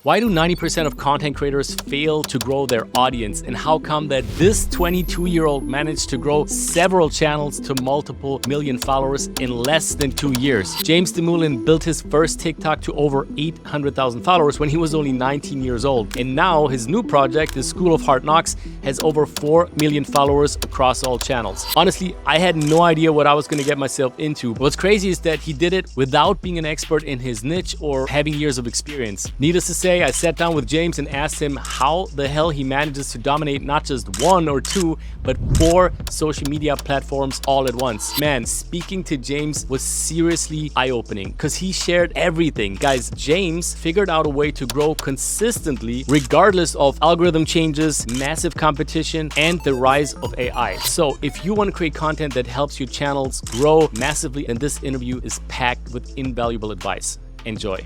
Why do 90% of content creators fail to grow their audience? And how come that this 22-year-old managed to grow several channels to multiple million followers in less than 2 years? James Dumoulin built his first TikTok to over 800,000 followers when he was only 19 years old. And now his new project, TheSchoolOfHardKnocks, has over 4 million followers across all channels. Honestly, I had no idea what I was going to get myself into. What's crazy is that he did it without being an expert in his niche or having years of experience. Needless to say, I sat down with James and asked him how the hell he manages to dominate not just 1 or 2, but 4 social media platforms all at once. Man, speaking to James was seriously eye-opening because he shared everything. Guys, James figured out a way to grow consistently regardless of algorithm changes, massive competition, and the rise of AI. So if you want to create content that helps your channels grow massively, then this interview is packed with invaluable advice. Enjoy.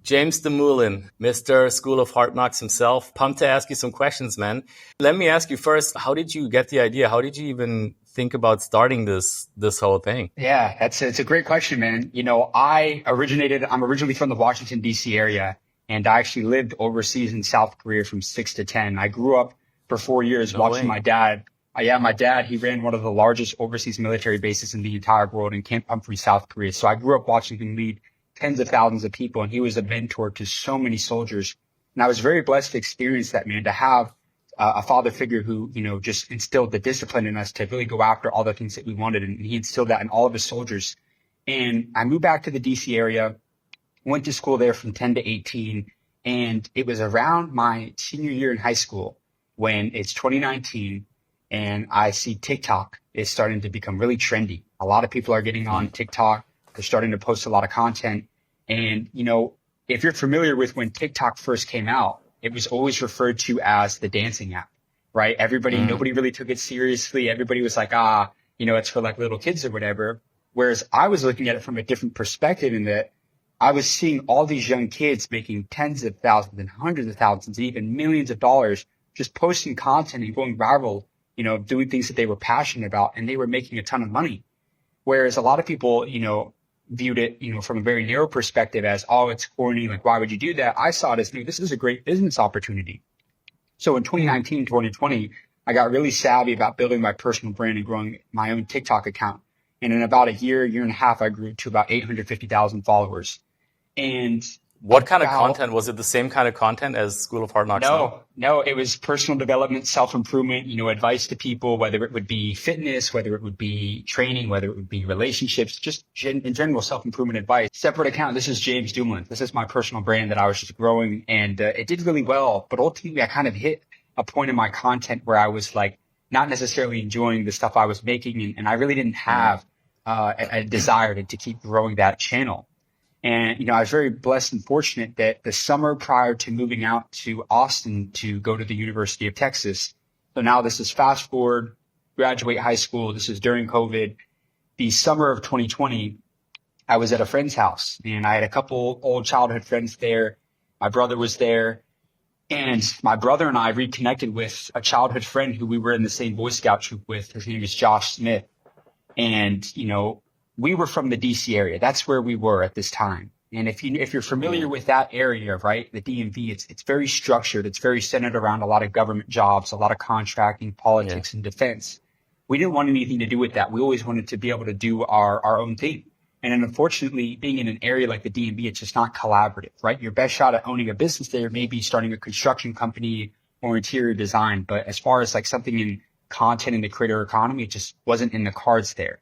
James Dumoulin, Mr. School of Hard Knocks himself. Pumped to ask you some questions, man. Let me ask you first, how did you get the idea? How did you even think about starting this whole thing? Yeah, it's a great question, man. You know, I'm originally from the Washington, D.C. area, and I actually lived overseas in South Korea from 6 to 10. I grew up for 4 years watching my dad. My dad, he ran one of the largest overseas military bases in the entire world in Camp Humphrey, South Korea. So I grew up watching him lead tens of thousands of people, and he was a mentor to so many soldiers. And I was very blessed to experience that, man, to have a father figure who, you know, just instilled the discipline in us to really go after all the things that we wanted. And he instilled that in all of his soldiers. And I moved back to the DC area, went to school there from 10 to 18. And it was around my senior year in high school when it's 2019 and I see TikTok is starting to become really trendy. A lot of people are getting on TikTok. They're starting to post a lot of content. And, you know, if you're familiar with when TikTok first came out, it was always referred to as the dancing app, right? Nobody really took it seriously. Everybody was like, you know, it's for like little kids or whatever. Whereas I was looking at it from a different perspective in that I was seeing all these young kids making tens of thousands and hundreds of thousands and even millions of dollars just posting content and going viral, you know, doing things that they were passionate about, and they were making a ton of money. Whereas a lot of people, you know, viewed it, you know, from a very narrow perspective as, oh, it's corny. Like, why would you do that? I saw it as, this is a great business opportunity. So in 2019, 2020, I got really savvy about building my personal brand and growing my own TikTok account. And in about a year and a half, I grew to about 850,000 followers. And what kind of content? Was it the same kind of content as School of Hard Knocks? No, it was personal development, self-improvement, you know, advice to people, whether it would be fitness, whether it would be training, whether it would be relationships, just in general self-improvement advice. Separate account. This is James Dumoulin. This is my personal brand that I was just growing, and it did really well. But ultimately, I kind of hit a point in my content where I was like not necessarily enjoying the stuff I was making, and I really didn't have a desire to keep growing that channel. And, you know, I was very blessed and fortunate that the summer prior to moving out to Austin to go to the University of Texas. So now this is fast forward, graduate high school. This is during COVID. The summer of 2020, I was at a friend's house and I had a couple old childhood friends there. My brother was there, and my brother and I reconnected with a childhood friend who we were in the same Boy Scout troop with. His name is Josh Smith. And, you know, we were from the DC area. That's where we were at this time. And if you're familiar with that area, right, the DMV, it's very structured. It's very centered around a lot of government jobs, a lot of contracting, politics, and defense. We didn't want anything to do with that. We always wanted to be able to do our own thing. And then unfortunately, being in an area like the DMV, it's just not collaborative, right? Your best shot at owning a business there may be starting a construction company or interior design. But as far as like something in content in the creator economy, it just wasn't in the cards there.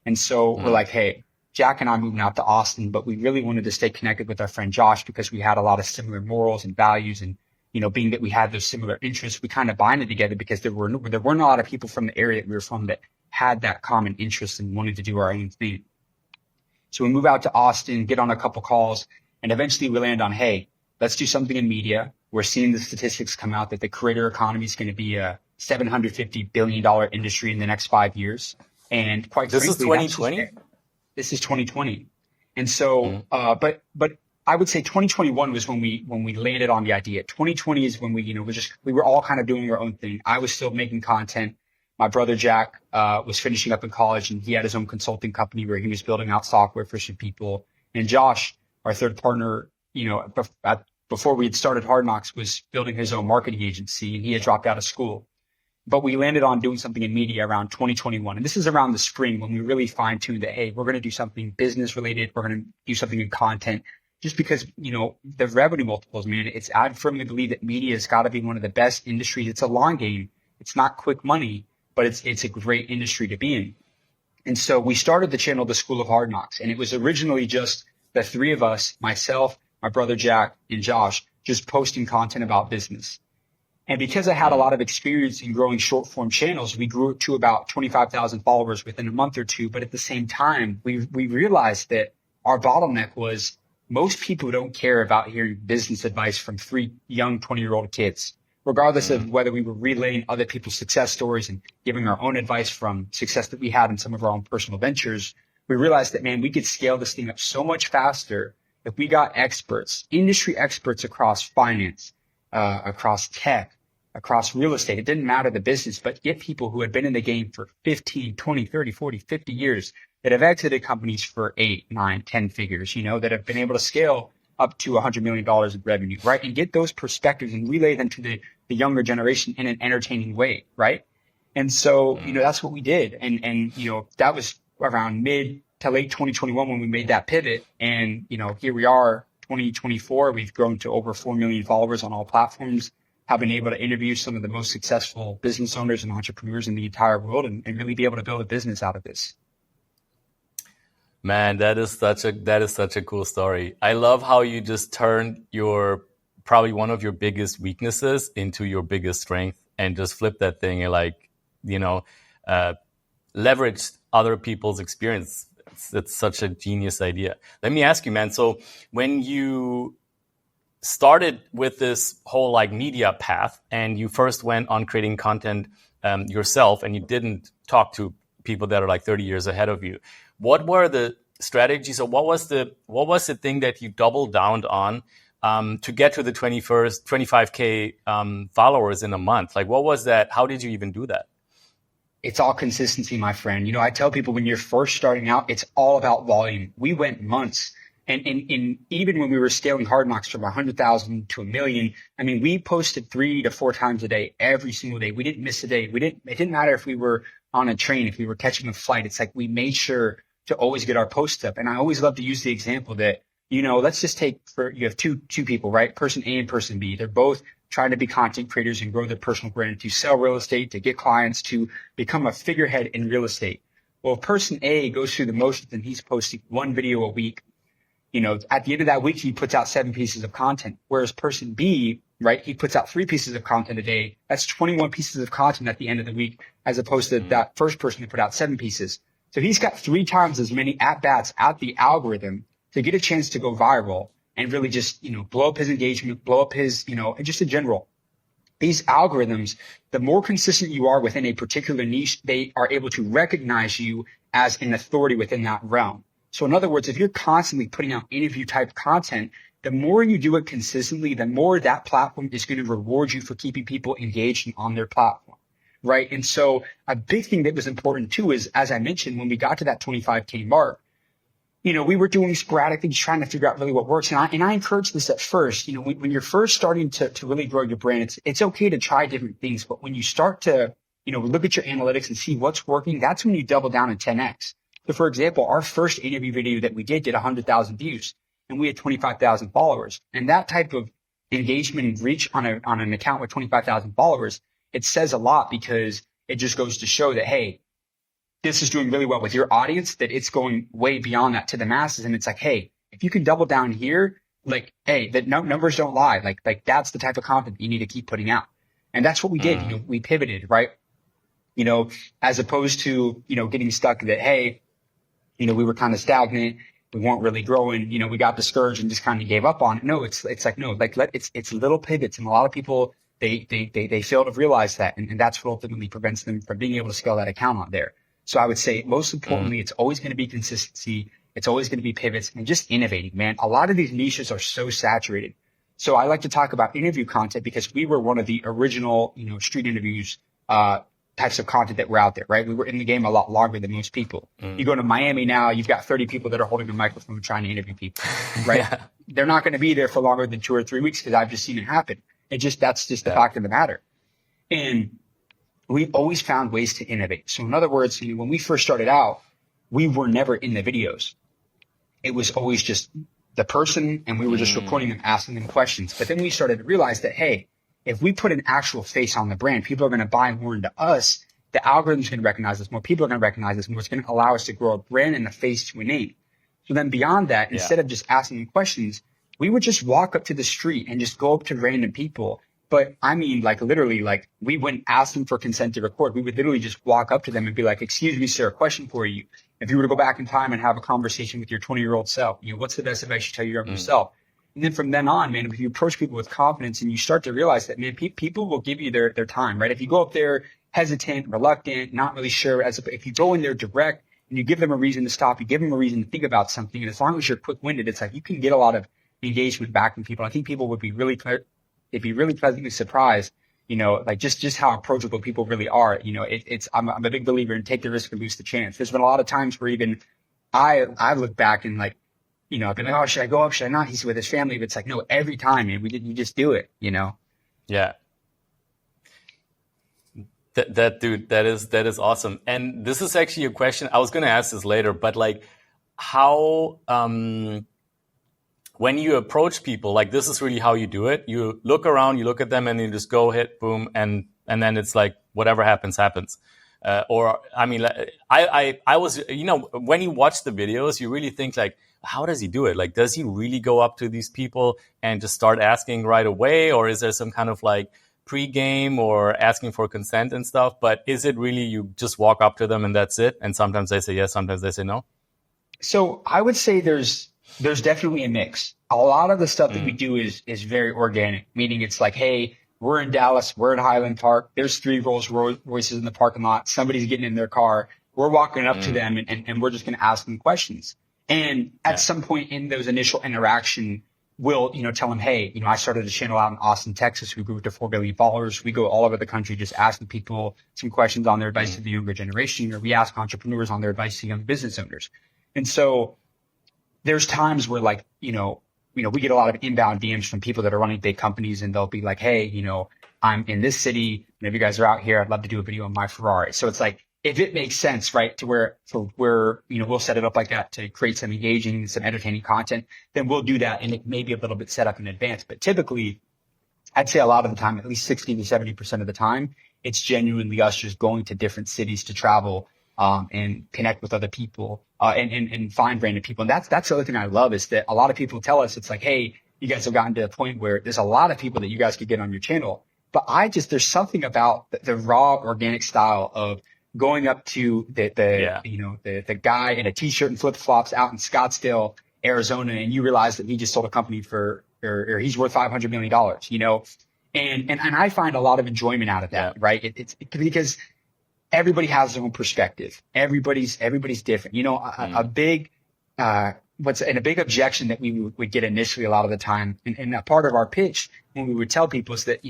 And so we're like, hey, Jack and I moving out to Austin, but we really wanted to stay connected with our friend Josh because we had a lot of similar morals and values. And, you know, being that we had those similar interests, we kind of bonded together because there weren't a lot of people from the area that we were from that had that common interest and wanted to do our own thing. So we move out to Austin, get on a couple calls, and eventually we land on, hey, let's do something in media. We're seeing the statistics come out that the creator economy is going to be a $750 billion industry in the next 5 years. And quite frankly, this is 2020. This is 2020, and so, but I would say 2021 was when we landed on the idea. 2020 is when we were all kind of doing our own thing. I was still making content. My brother Jack was finishing up in college, and he had his own consulting company where he was building out software for some people. And Josh, our third partner, before we had started Hard Knocks, was building his own marketing agency, and he had dropped out of school. But we landed on doing something in media around 2021. And this is around the spring when we really fine-tuned that, hey, we're going to do something business related. We're going to do something in content. Just because, the revenue multiples, man, I firmly believe that media has got to be one of the best industries. It's a long game. It's not quick money, but it's a great industry to be in. And so we started the channel, The School of Hard Knocks. And it was originally just the three of us, myself, my brother Jack, and Josh, just posting content about business. And because I had a lot of experience in growing short form channels, we grew it to about 25,000 followers within a month or two. But at the same time, we realized that our bottleneck was most people don't care about hearing business advice from three young 20-year-old kids, regardless of whether we were relaying other people's success stories and giving our own advice from success that we had in some of our own personal ventures. We realized that, man, we could scale this thing up so much faster if we got experts, industry experts across finance, across tech, across real estate. It didn't matter the business, but get people who had been in the game for 15, 20, 30, 40, 50 years that have exited companies for 8, 9, 10 figures, that have been able to scale up to $100 million in revenue, right? And get those perspectives and relay them to the younger generation in an entertaining way, right? And so, that's what we did. And that was around mid to late 2021 when we made that pivot. And, here we are, 2024, we've grown to over 4 million followers on all platforms, have been able to interview some of the most successful business owners and entrepreneurs in the entire world and really be able to build a business out of this. Man, that is such a cool story. I love how you just turned probably one of your biggest weaknesses into your biggest strength and just flip that thing and leverage other people's experience. It's such a genius idea. Let me ask you, man. So when you started with this whole media path and you first went on creating content yourself and you didn't talk to people that are 30 years ahead of you, what were the strategies or what was the thing that you doubled down on to get to the 25K followers in a month? What was that? How did you even do that? It's all consistency, my friend. I tell people when you're first starting out, it's all about volume. We went months. And even when we were scaling Hard Knocks from 100,000 to 1 million, we posted 3 to 4 times a day, every single day. We didn't miss a day. It didn't matter if we were on a train, if we were catching a flight. It's we made sure to always get our posts up. And I always love to use the example that, let's just take you have two people, right? Person A and person B. They're both trying to be content creators and grow their personal brand, to sell real estate, to get clients, to become a figurehead in real estate. Well, if person A goes through the motions and he's posting 1 video a week, at the end of that week, he puts out 7 pieces of content. Whereas person B, right, he puts out 3 pieces of content a day. That's 21 pieces of content at the end of the week, as opposed to that first person who put out 7 pieces. So he's got 3 times as many at-bats at the algorithm to get a chance to go viral and really just, blow up his engagement, blow up his, just in general. These algorithms, the more consistent you are within a particular niche, they are able to recognize you as an authority within that realm. So in other words, if you're constantly putting out interview type content, the more you do it consistently, the more that platform is going to reward you for keeping people engaged and on their platform, right? And so a big thing that was important too is, as I mentioned, when we got to that 25K mark, we were doing sporadic things, trying to figure out really what works. And I encourage this at first, when you're first starting to really grow your brand, it's okay to try different things. But when you start to, look at your analytics and see what's working, that's when you double down in 10X. So for example, our first interview video that we did 100,000 views and we had 25,000 followers. And that type of engagement and reach on an account with 25,000 followers, it says a lot because it just goes to show that, hey, this is doing really well with your audience, that it's going way beyond that to the masses. And it's hey, if you can double down here, hey, the numbers don't lie. That's the type of content you need to keep putting out. And that's what we did. We pivoted, right? As opposed to, getting stuck that, hey, we were kind of stagnant. We weren't really growing. We got discouraged and just kind of gave up on it. No, it's little pivots. And a lot of people, they fail to realize that. And that's what ultimately prevents them from being able to scale that account out there. So I would say most importantly, it's always going to be consistency. It's always going to be pivots and just innovating, man. A lot of these niches are so saturated. So I like to talk about interview content because we were one of the original, street interviews, types of content that were out there, right? We were in the game a lot longer than most people. You go to Miami now, you've got 30 people that are holding a microphone trying to interview people, right? Yeah. They're not going to be there for longer than 2 or 3 weeks because I've just seen it happen. That's just the fact of the matter. And we've always found ways to innovate. So in other words, when we first started out, we were never in the videos. It was always just the person, and we were just recording them, asking them questions. But then we started to realize that, hey, if we put an actual face on the brand, people are going to buy more into us. The algorithm's going to recognize us more. People are going to recognize us more. It's going to allow us to grow a brand and a face to a name. So then beyond that, instead of just asking them questions, we would just walk up to the street and just go up to random people. But I mean, like literally, like we wouldn't ask them for consent to record. We would literally just walk up to them and be like, excuse me, sir, a question for you. If you were to go back in time and have a conversation with your 20-year-old self, what's the best advice you tell your younger self? And then from then on, man, if you approach people with confidence and you start to realize that, man, people will give you their time, right? If you go up there hesitant, reluctant, not really sure, if you go in there direct and you give them a reason to stop, you give them a reason to think about something, and as long as you're quick-winded, it's like you can get a lot of engagement back from people. I think people would be really pleasantly surprised, like just how approachable people really are. I'm a big believer in take the risk and lose the chance. There's been a lot of times where even I look back and like, I've been like, oh, should I go up? Should I not? He's with his family. But it's like, no, every time, man, you just do it, Yeah. That dude, that is awesome. And this is actually a question. I was going to ask this later, but like how, when you approach people, like this is really how you do it. You look around, you look at them and you just go hit, boom. And then it's like, whatever happens, happens. Or, I mean, I was, when you watch the videos, you really think like, how does he do it? Like, does he really go up to these people and just start asking right away? Or is there some kind of like pre-game or asking for consent and stuff? But is it really you just walk up to them and that's it? And sometimes they say yes, sometimes they say no? So I would say there's definitely a mix. A lot of the stuff that we do is very organic, meaning it's like, hey, we're in Dallas, we're in Highland Park. There's 3 Rolls Royces in the parking lot. Somebody's getting in their car. We're walking up to them and we're just going to ask them questions. And at some point in those initial interaction, we'll, tell them, hey, I started a channel out in Austin, Texas. We grew to 4 billion followers. We go all over the country just asking people some questions on their advice to the younger generation, or we ask entrepreneurs on their advice to young business owners. And so there's times where like, we get a lot of inbound DMs from people that are running big companies, and they'll be like, hey, I'm in this city, and if you guys are out here, I'd love to do a video on my Ferrari. So it's like, if it makes sense, right, to where we'll set it up like that to create some engaging, some entertaining content, then we'll do that. And it may be a little bit set up in advance. But typically, I'd say a lot of the time, at least 60 to 70% of the time, it's genuinely us just going to different cities to travel, and connect with other people, and find random people. And that's the other thing I love, is that a lot of people tell us, it's like, hey, you guys have gotten to a point where there's a lot of people that you guys could get on your channel. But there's something about the raw organic style of going up to the guy in a t-shirt and flip flops out in Scottsdale, Arizona, and you realize that he just sold a company or he's worth $500 million, and I find a lot of enjoyment out of that, right? It's because everybody has their own perspective. Everybody's different. A big objection that we would get initially a lot of the time, and a part of our pitch when we would tell people is that,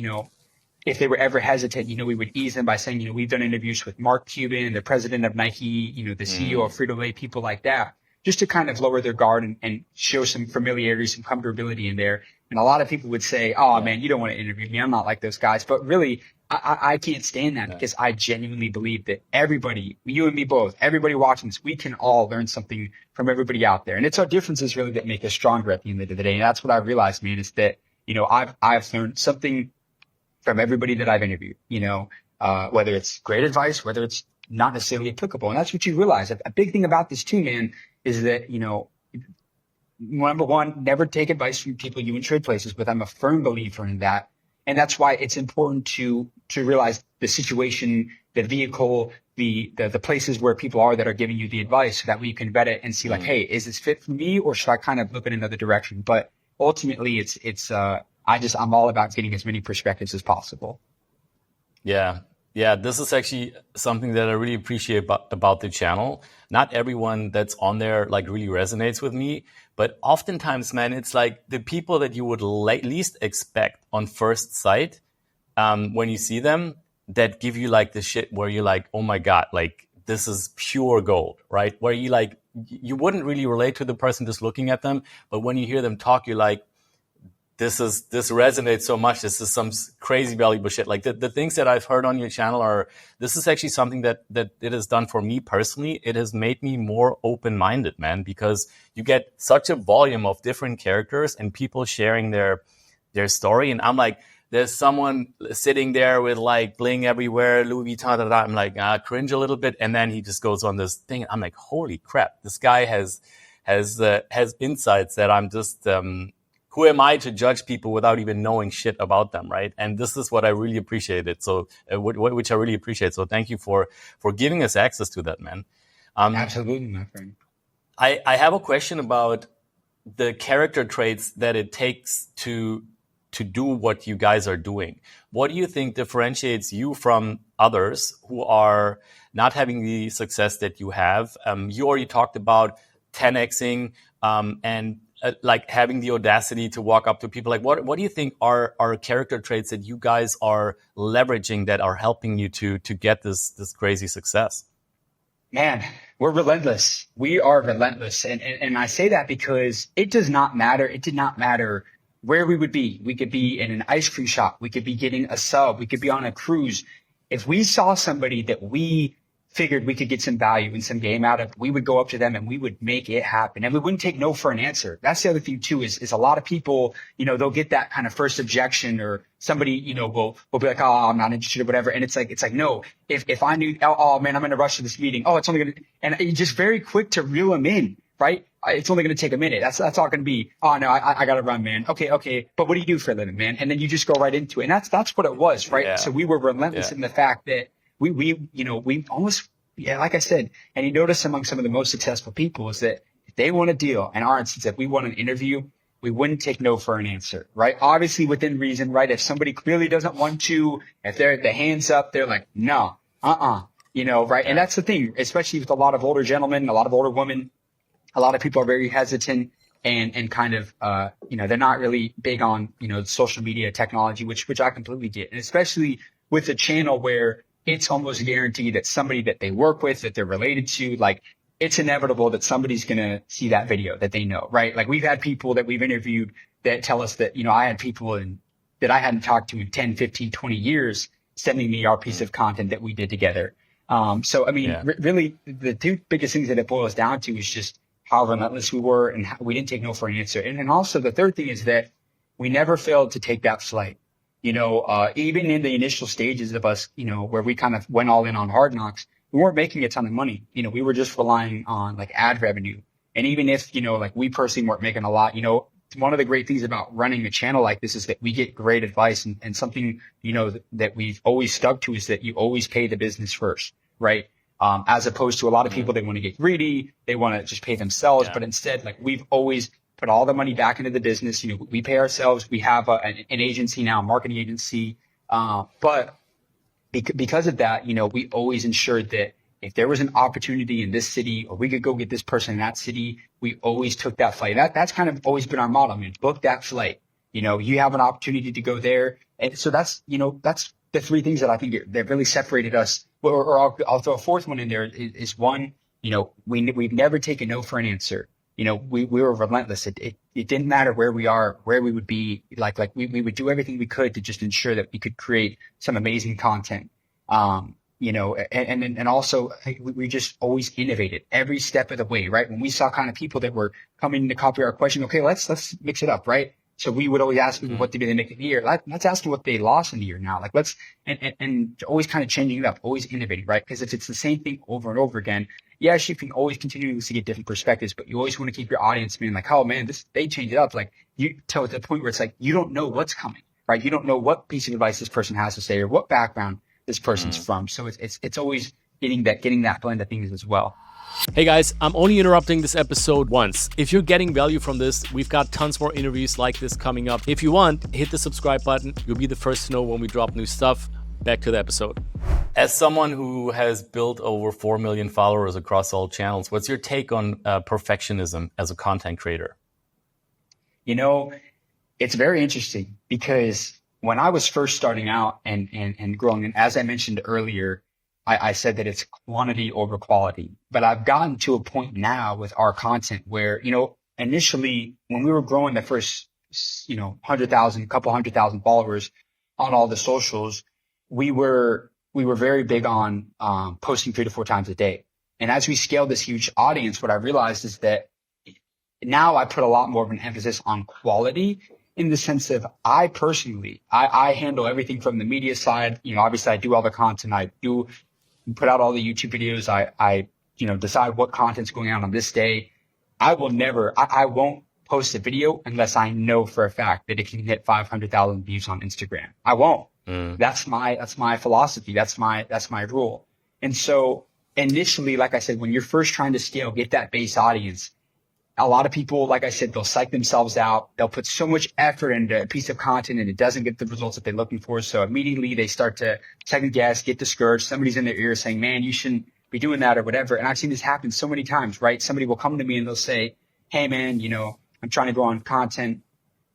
if they were ever hesitant, we would ease them by saying, we've done interviews with Mark Cuban, the president of Nike, the CEO of Frito-Lay, people like that, just to kind of lower their guard and show some familiarity, some comfortability in there. And a lot of people would say, oh man, you don't want to interview me. I'm not like those guys. But really, I can't stand that, because I genuinely believe that everybody, you and me both, everybody watching this, we can all learn something from everybody out there. And it's our differences really that make us stronger at the end of the day. And that's what I've realized, man, is that, I've learned something from everybody that I've interviewed, whether it's great advice, whether it's not necessarily applicable. And that's what you realize. A big thing about this too, man, is that, number one, never take advice from people you trade places with. I'm a firm believer in that. And that's why it's important to realize the situation, the vehicle, the places where people are that are giving you the advice, so that way you can vet it and see like, hey, is this fit for me, or should I kind of look in another direction? But ultimately I'm all about getting as many perspectives as possible. Yeah. Yeah. This is actually something that I really appreciate about the channel. Not everyone that's on there like really resonates with me, but oftentimes, man, it's like the people that you would least expect on first sight, when you see them, that give you like the shit where you're like, oh my God, like this is pure gold, right? Where you like, you wouldn't really relate to the person just looking at them, but when you hear them talk, you're like, this resonates so much. This is some crazy valuable shit. Like the things that I've heard on your channel this is actually something that it has done for me personally. It has made me more open-minded, man, because you get such a volume of different characters and people sharing their story. And I'm like, there's someone sitting there with like bling everywhere, Louis Vuitton, I'm like, cringe a little bit. And then he just goes on this thing. I'm like, holy crap, this guy has insights that I'm just, who am I to judge people without even knowing shit about them, right? And this is what I really appreciated. So, which I really appreciate. So thank you for giving us access to that, man. Absolutely, my friend. I have a question about the character traits that it takes to do what you guys are doing. What do you think differentiates you from others who are not having the success that you have? You already talked about 10xing and like having the audacity to walk up to people. Like, what do you think are character traits that you guys are leveraging that are helping you to get this crazy success? Man, we're relentless. We are relentless. And I say that because it does not matter. It did not matter where we would be. We could be in an ice cream shop. We could be getting a sub. We could be on a cruise. If we saw somebody that we figured we could get some value and some game out of, we would go up to them and we would make it happen. And we wouldn't take no for an answer. That's the other thing too, is a lot of people, they'll get that kind of first objection, or somebody, will be like, oh, I'm not interested or whatever. And it's like, no, if I knew, oh man, I'm in a rush to this meeting. Oh, it's only and you're just very quick to reel them in, right? It's only going to take a minute. That's all going to be, oh no, I got to run, man. Okay. But what do you do for a living, man? And then you just go right into it. And that's what it was, right? Yeah. So we were relentless in the fact that we almost, like I said, and you notice among some of the most successful people is that if they want a deal, and our instance, if we want an interview, we wouldn't take no for an answer, right? Obviously within reason, right? If somebody clearly doesn't want to, if they're the hands up, they're like, no, right? Yeah. And that's the thing, especially with a lot of older gentlemen, a lot of older women, a lot of people are very hesitant and kind of, they're not really big on, social media technology, which I completely get. And especially with a channel where it's almost guaranteed that somebody that they work with, that they're related to, like, it's inevitable that somebody's going to see that video that they know, right? Like, we've had people that we've interviewed that tell us that, I had people that I hadn't talked to in 10, 15, 20 years sending me our piece of content that we did together. Really the two biggest things that it boils down to is just how relentless we were and how we didn't take no for an answer. And then also the third thing is that we never failed to take that flight. Even in the initial stages of us, where we kind of went all in on Hard Knocks, we weren't making a ton of money. We were just relying on like ad revenue. And even if, like we personally weren't making a lot, one of the great things about running a channel like this is that we get great advice and something, that we've always stuck to is that you always pay the business first, right? As opposed to a lot of people, they want to get greedy. They want to just pay themselves. Yeah. But instead, like we've always put all the money back into the business. We pay ourselves. We have an agency now, a marketing agency. But because of that, we always ensured that if there was an opportunity in this city or we could go get this person in that city, we always took that flight. That's kind of always been our motto, man. Book that flight. You have an opportunity to go there. And so that's the three things that I think that really separated us. Or I'll throw a fourth one in there is one, we've never taken no for an answer. We were relentless. It didn't matter where we are, where we would be. Like we would do everything we could to just ensure that we could create some amazing content. And also we just always innovated every step of the way, right? When we saw kind of people that were coming to copy our question, okay, let's mix it up, right? So we would always ask people, what did they make in the year? Let's ask them what they lost in the year now. Like and always kind of changing it up, always innovating, right? Because if it's the same thing over and over again, yes, you can always continue to get different perspectives, but you always want to keep your audience being like, oh man, they changed it up. Like you tell at the point where it's like, you don't know what's coming, right? You don't know what piece of advice this person has to say or what background this person's from. So it's always getting that blend of things as well. Hey guys, I'm only interrupting this episode once. If you're getting value from this, we've got tons more interviews like this coming up. If you want, hit the subscribe button. You'll be the first to know when we drop new stuff. Back to the episode. As someone who has built over 4 million followers across all channels, what's your take on perfectionism as a content creator? It's very interesting because when I was first starting out and growing, and as I mentioned earlier, I said that it's quantity over quality, but I've gotten to a point now with our content where, initially when we were growing the first, 100,000, couple 100,000 followers on all the socials, we were very big on, posting 3 to 4 times a day. And as we scaled this huge audience, what I realized is that now I put a lot more of an emphasis on quality, in the sense of I personally handle everything from the media side. Obviously I do all the content. I do put out all the YouTube videos. I decide what content's going on this day. I won't post a video unless I know for a fact that it can hit 500,000 views on Instagram. I won't. That's my philosophy. That's my rule. And so initially, like I said, when you're first trying to scale, get that base audience, a lot of people, like I said, they'll psych themselves out. They'll put so much effort into a piece of content and it doesn't get the results that they're looking for. So immediately they start to second guess, get discouraged. Somebody's in their ear saying, man, you shouldn't be doing that or whatever. And I've seen this happen so many times, right? Somebody will come to me and they'll say, hey man, I'm trying to go on content,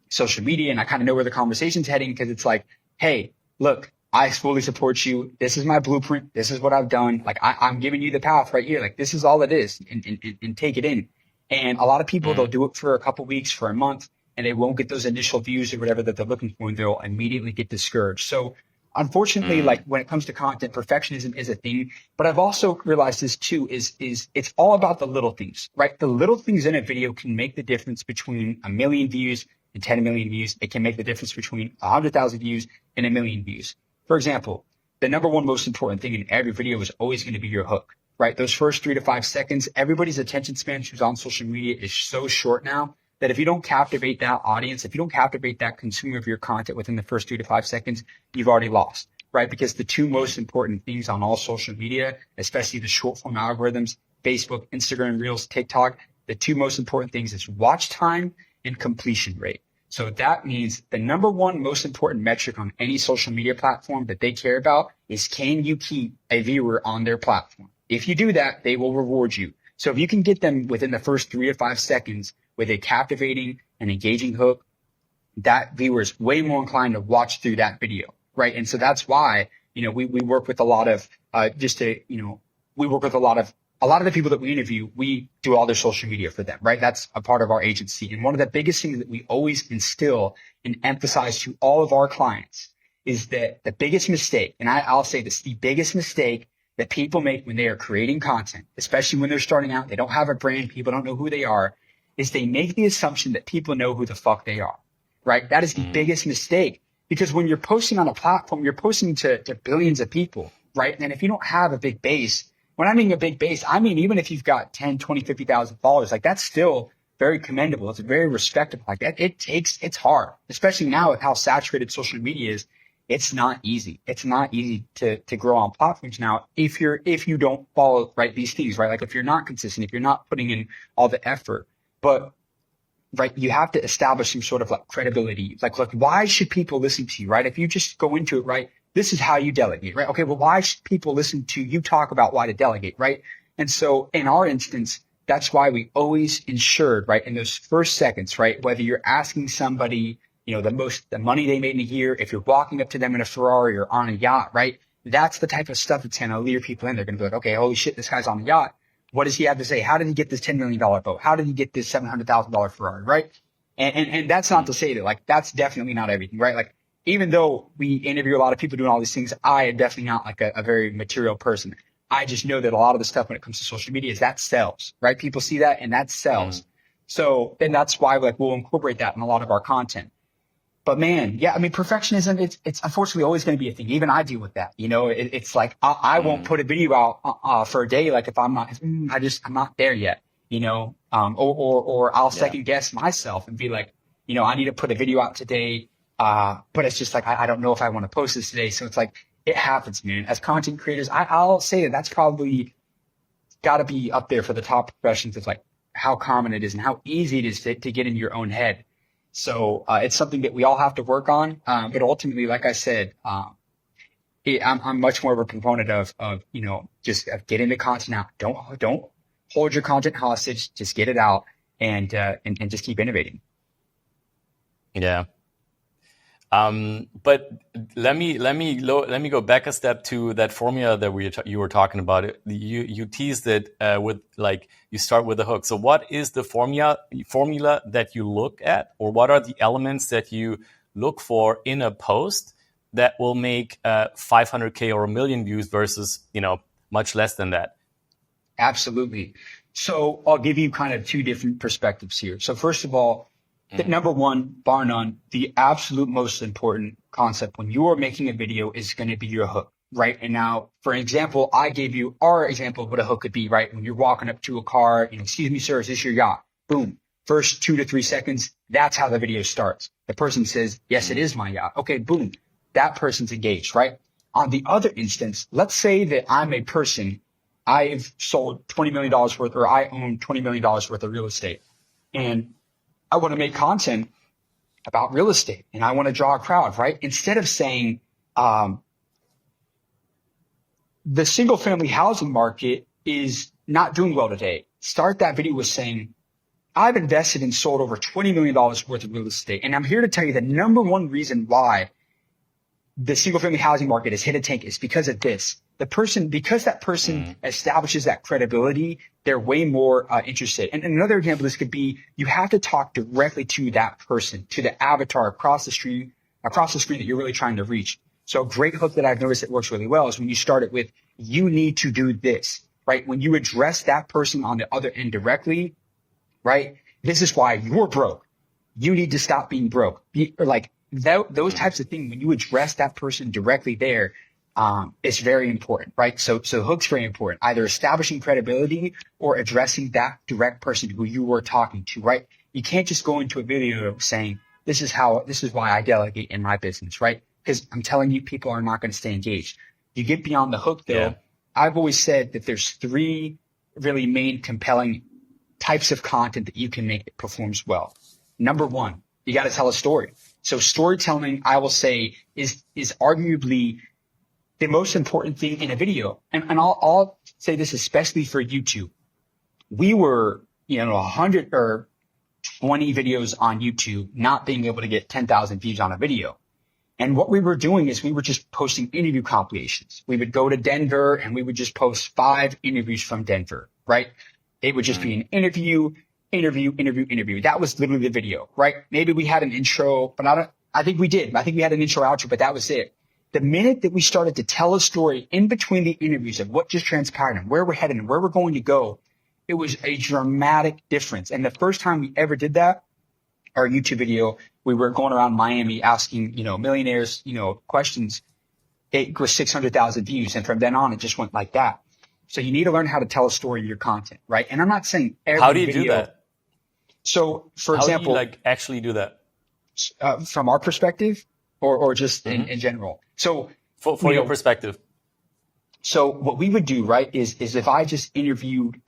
social media, and I kind of know where the conversation's heading, because it's like, hey, look, I fully support you. This is my blueprint. This is what I've done. Like I'm giving you the path right here. Like this is all it is, and take it in. And a lot of people, they'll do it for a couple weeks, for a month, and they won't get those initial views or whatever that they're looking for, and they'll immediately get discouraged. So unfortunately, like when it comes to content, perfectionism is a thing. But I've also realized this too, is it's all about the little things, right? The little things in a video can make the difference between 1 million views and 10 million views. It can make the difference between 100,000 views and 1 million views. For example, the number one most important thing in every video is always going to be your hook. Right? Those first 3 to 5 seconds, everybody's attention span who's on social media is so short now that if you don't captivate that audience, if you don't captivate that consumer of your content within the first 3 to 5 seconds, you've already lost, right? Because the two most important things on all social media, especially the short form algorithms, Facebook, Instagram, Reels, TikTok, the two most important things is watch time and completion rate. So that means the number one most important metric on any social media platform that they care about is, can you keep a viewer on their platform? If you do that, they will reward you. So if you can get them within the first 3 to 5 seconds with a captivating and engaging hook, that viewer is way more inclined to watch through that video, right? And so that's why, we work with a lot of, we work with a lot of the people that we interview, we do all their social media for them, right? That's a part of our agency. And one of the biggest things that we always instill and emphasize to all of our clients is that the biggest mistake, and I'll say this, the biggest mistake that people make when they are creating content, especially when they're starting out, they don't have a brand, people don't know who they are, is they make the assumption that people know who the fuck they are, right? That is the biggest mistake, because when you're posting on a platform, you're posting to billions of people, right? And if you don't have a big base, when I mean a big base, I mean, even if you've got 10, 20, 50,000 followers, like that's still very commendable. It's very respectable. Like that, it's hard, especially now with how saturated social media is. It's not easy. It's not easy to grow on platforms now if you don't follow, right, these things, right? Like if you're not consistent, if you're not putting in all the effort, but right, you have to establish some sort of like credibility. Like, look, why should people listen to you, right? If you just go into it, right, this is how you delegate, right? Okay, well, why should people listen to you talk about why to delegate, right? And so in our instance, that's why we always ensured, right, in those first seconds, right, whether you're asking somebody, the money they made in a year, if you're walking up to them in a Ferrari or on a yacht, right? That's the type of stuff that's going to lure people in. They're going to be like, okay, holy shit, this guy's on a yacht. What does he have to say? How did he get this $10 million boat? How did he get this $700,000 Ferrari, right? And that's not to say that, like, that's definitely not everything, right? Like, even though we interview a lot of people doing all these things, I am definitely not like a very material person. I just know that a lot of the stuff when it comes to social media is that sells, right? People see that and that sells. So then that's why, like, we'll incorporate that in a lot of our content. But man, yeah, I mean, perfectionism, it's unfortunately always going to be a thing. Even I deal with that. It's like, I won't put a video out for a day. Like if I'm not, I'm not there yet, or I'll second guess myself and be like, I need to put a video out today. But it's just like, I don't know if I want to post this today. So it's like, it happens, man. As content creators, I'll say that that's probably got to be up there for the top professions of like how common it is and how easy it is to get in your own head. So it's something that we all have to work on. But ultimately, like I said, I'm much more of a proponent of just getting the content out. Don't hold your content hostage. Just get it out and just keep innovating. Yeah. But let me go back a step to that formula that you were talking about. You teased it with like you start with a hook. So what is the formula that you look at, or what are the elements that you look for in a post that will make 500K or 1 million views versus much less than that? Absolutely. So I'll give you kind of two different perspectives here. So first of all, the number one, bar none, the absolute most important concept when you are making a video is going to be your hook, right? And now, for example, I gave you our example of what a hook could be, right? When you're walking up to a car, excuse me, sir, is this your yacht? Boom. First 2 to 3 seconds, that's how the video starts. The person says, yes, it is my yacht. Okay, boom. That person's engaged, right? On the other instance, let's say that I'm a person, I've sold $20 million worth, or I own $20 million worth of real estate. And I want to make content about real estate and I want to draw a crowd, right? Instead of saying, the single family housing market is not doing well today. Start that video with saying, I've invested and sold over $20 million worth of real estate. And I'm here to tell you the number one reason why the single family housing market has hit a tank is because of this. Because that person establishes that credibility, they're way more interested. And another example, this could be, you have to talk directly to that person, to the avatar across the screen that you're really trying to reach. So a great hook that I've noticed that works really well is when you start it with, you need to do this, right? When you address that person on the other end directly, right? This is why you're broke. You need to stop being broke. Those types of things, when you address that person directly there, it's very important, right? So hook's very important, either establishing credibility or addressing that direct person who you were talking to, right? You can't just go into a video saying, this is why I delegate in my business, right? Because I'm telling you, people are not going to stay engaged. You get beyond the hook though. Yeah. I've always said that there's 3 really main compelling types of content that you can make that performs well. Number 1, you got to tell a story. So storytelling, I will say, is arguably the most important thing in a video. And I'll say this especially for YouTube. We were, 100 or 20 videos on YouTube not being able to get 10,000 views on a video. And what we were doing is we were just posting interview compilations. We would go to Denver and we would just post 5 interviews from Denver, right? It would just be an interview. That was literally the video, right? Maybe we had an intro, but I think we did. I think we had an intro outro, but that was it. The minute that we started to tell a story in between the interviews of what just transpired and where we're headed and where we're going to go, it was a dramatic difference. And the first time we ever did that, our YouTube video, we were going around Miami asking, millionaires, questions. It was 600,000 views. And from then on, it just went like that. So you need to learn how to tell a story in your content, right? And I'm not saying every How do you video, do that? So for example, how do you actually do that? From our perspective or just in general. So for your perspective. So what we would do, right, is if I just interviewed,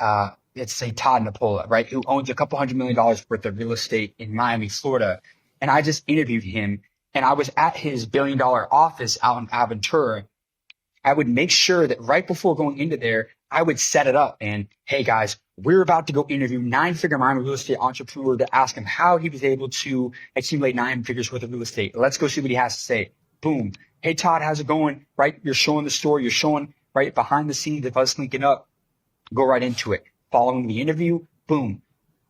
let's say Todd Napola, right, who owns a couple $100 million worth of real estate in Miami, Florida. And I just interviewed him and I was at his $1 billion office out in Aventura. I would make sure that right before going into there, I would set it up and, hey guys, we're about to go interview 9-figure Miami real estate entrepreneur to ask him how he was able to accumulate 9 figures worth of real estate. Let's go see what he has to say. Boom. Hey Todd, how's it going? Right? You're showing the story. You're showing right behind the scenes of us linking up. Go right into it. Following the interview, boom.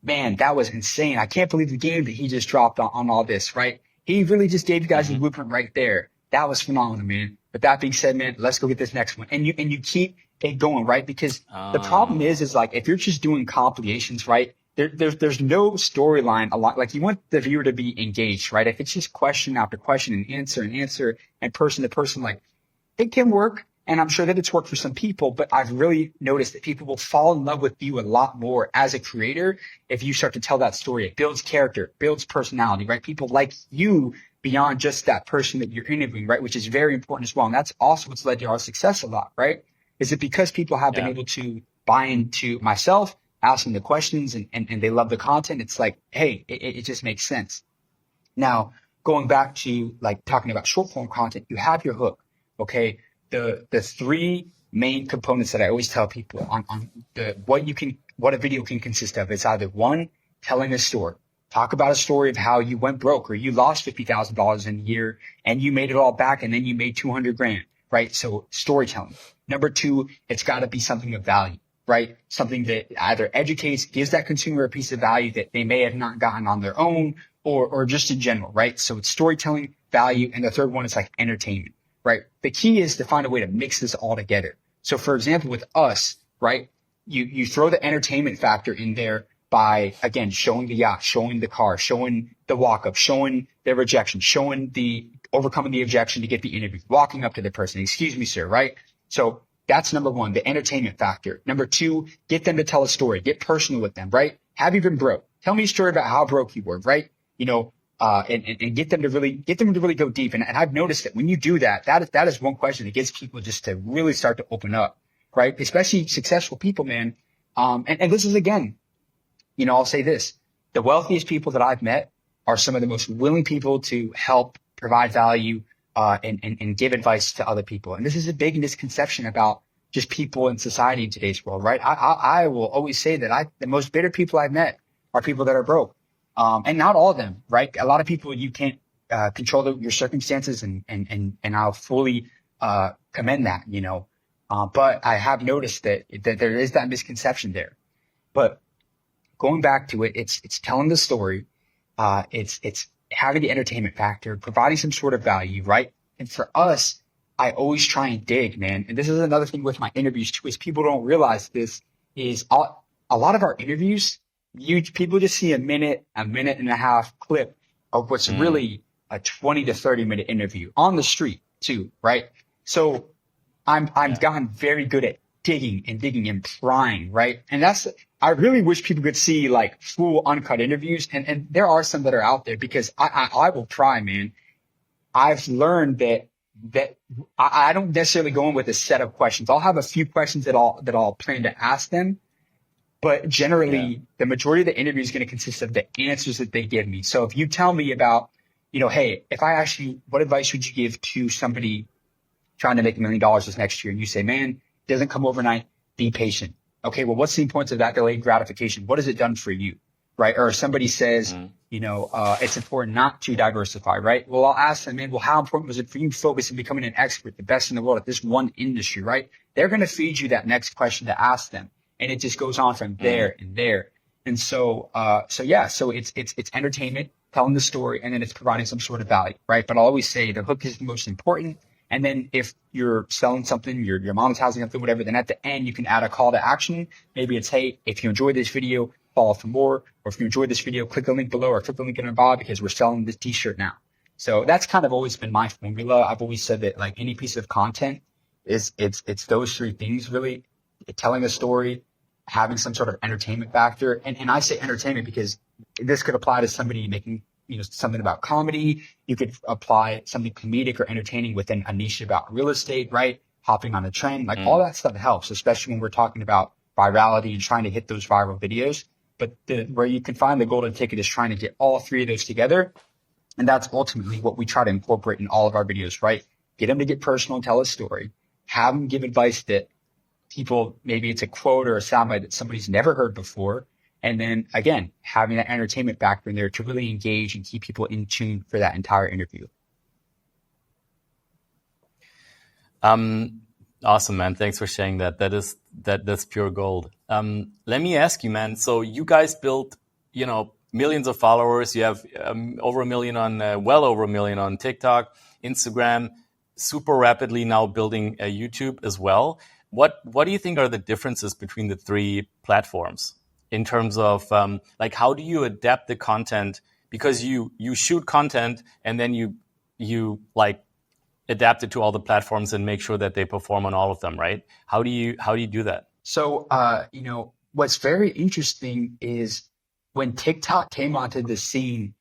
Man, that was insane. I can't believe the game that he just dropped on all this, right? He really just gave you guys the blueprint right there. That was phenomenal, man. But that being said, man, let's go get this next one. And you keep it going, right? Because the problem is like, if you're just doing compilations, right? There's no storyline a lot. Like you want the viewer to be engaged, right? If it's just question after question and answer and person to person, like it can work. And I'm sure that it's worked for some people, but I've really noticed that people will fall in love with you a lot more as a creator if you start to tell that story. It builds character, builds personality, right? People like you beyond just that person that you're interviewing, right? Which is very important as well. And that's also what's led to our success a lot, right? Is it because people have been able to buy into myself, asking the questions and they love the content. It's like, hey, it just makes sense. Now, going back to like talking about short form content, you have your hook, okay? The 3 main components that I always tell people on what a video can consist of is either 1, telling a story. Talk about a story of how you went broke or you lost $50,000 in a year and you made it all back and then you made 200 grand, right? So storytelling. Number two, it's got to be something of value, right? Something that either educates, gives that consumer a piece of value that they may have not gotten on their own or just in general, right? So it's storytelling, value. And the third one is like entertainment, right? The key is to find a way to mix this all together. So for example, with us, right? You throw the entertainment factor in there by, again, showing the yacht, showing the car, showing the walk up, showing the rejection, showing the overcoming the objection to get the interview, walking up to the person, excuse me, sir, right? So that's number one, the entertainment factor. Number two, get them to tell a story, get personal with them, right? Have you been broke? Tell me a story about how broke you were, right? You know, and get them to really go deep. And I've noticed that when you do that, that is one question that gets people just to really start to open up, right? Especially successful people, man. And this is, again, you know, I'll say this, the wealthiest people that I've met are some of the most willing people to help provide value, and give advice to other people. And this is a big misconception about just people in society in today's world, right? I will always say that the most bitter people I've met are people that are broke. And not all of them, right? A lot of people, you can't, control your circumstances and I'll fully, commend that, you know. But I have noticed that there is that misconception there. But going back to it, it's telling the story. It's having the entertainment factor, providing some sort of value, right? And for us, I always try and dig, man. And this is another thing with my interviews too, is people don't realize this is a lot of our interviews, people just see a minute and a half clip of what's really a 20 to 30 minute interview on the street too, right? So I've gotten very good at digging and prying, right? And I really wish people could see like full uncut interviews. And there are some that are out there because I will pry, man. I've learned that I don't necessarily go in with a set of questions. I'll have a few questions that I'll plan to ask them. But generally, the majority of the interview is going to consist of the answers that they give me. So if you tell me about, you know, hey, if I ask you, what advice would you give to somebody trying to make $1 million this next year? And you say, man, it doesn't come overnight. Be patient. Okay, well, what's the importance of that delayed gratification? What has it done for you, right? Or if somebody says, you know, it's important not to diversify, right? Well, I'll ask them, man, well, how important was it for you to focus on becoming an expert, the best in the world at this one industry, right? They're going to feed you that next question to ask them. And it just goes on from there and there. And so it's entertainment, telling the story, and then it's providing some sort of value, right? But I'll always say the hook is the most important. And then if you're selling something, you're monetizing something, whatever, then at the end, you can add a call to action. Maybe it's, hey, if you enjoyed this video, follow for more. Or if you enjoyed this video, click the link below or click the link in our bio because we're selling this t-shirt now. So that's kind of always been my formula. I've always said that like any piece of content it's those three things really: telling a story, having some sort of entertainment factor. And I say entertainment because this could apply to somebody making, you know, something about comedy. You could apply something comedic or entertaining within a niche about real estate, right? Hopping on a trend, like all that stuff helps, especially when we're talking about virality and trying to hit those viral videos. But where you can find the golden ticket is trying to get all three of those together. And that's ultimately what we try to incorporate in all of our videos, right? Get them to get personal and tell a story, have them give advice that people, maybe it's a quote or a soundbite that somebody's never heard before. And then again, having that entertainment factor in there to really engage and keep people in tune for that entire interview. Awesome, man. Thanks for sharing that. That's pure gold. Let me ask you, man. So you guys built, you know, millions of followers. You have over 1 million on, well over 1 million on TikTok, Instagram, super rapidly now building YouTube as well. What do you think are the differences between the three platforms in terms of like how do you adapt the content? Because you shoot content and then you like adapt it to all the platforms and make sure that they perform on all of them, right? How do you do that? So you know, what's very interesting is when TikTok came onto the scene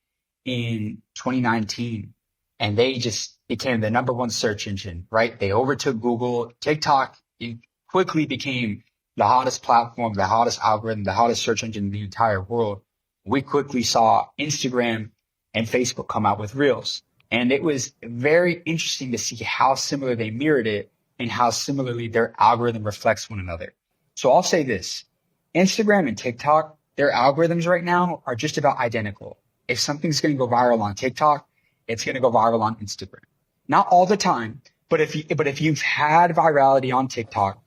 in 2019 and they just became the #1 search engine, right? They overtook Google. TikTok, it quickly became the hottest platform, the hottest algorithm, the hottest search engine in the entire world. We quickly saw Instagram and Facebook come out with Reels. And it was very interesting to see how similar they mirrored it and how similarly their algorithm reflects one another. So I'll say this, Instagram and TikTok, their algorithms right now are just about identical. If something's going to go viral on TikTok, it's going to go viral on Instagram. Not all the time, but if you've had virality on TikTok,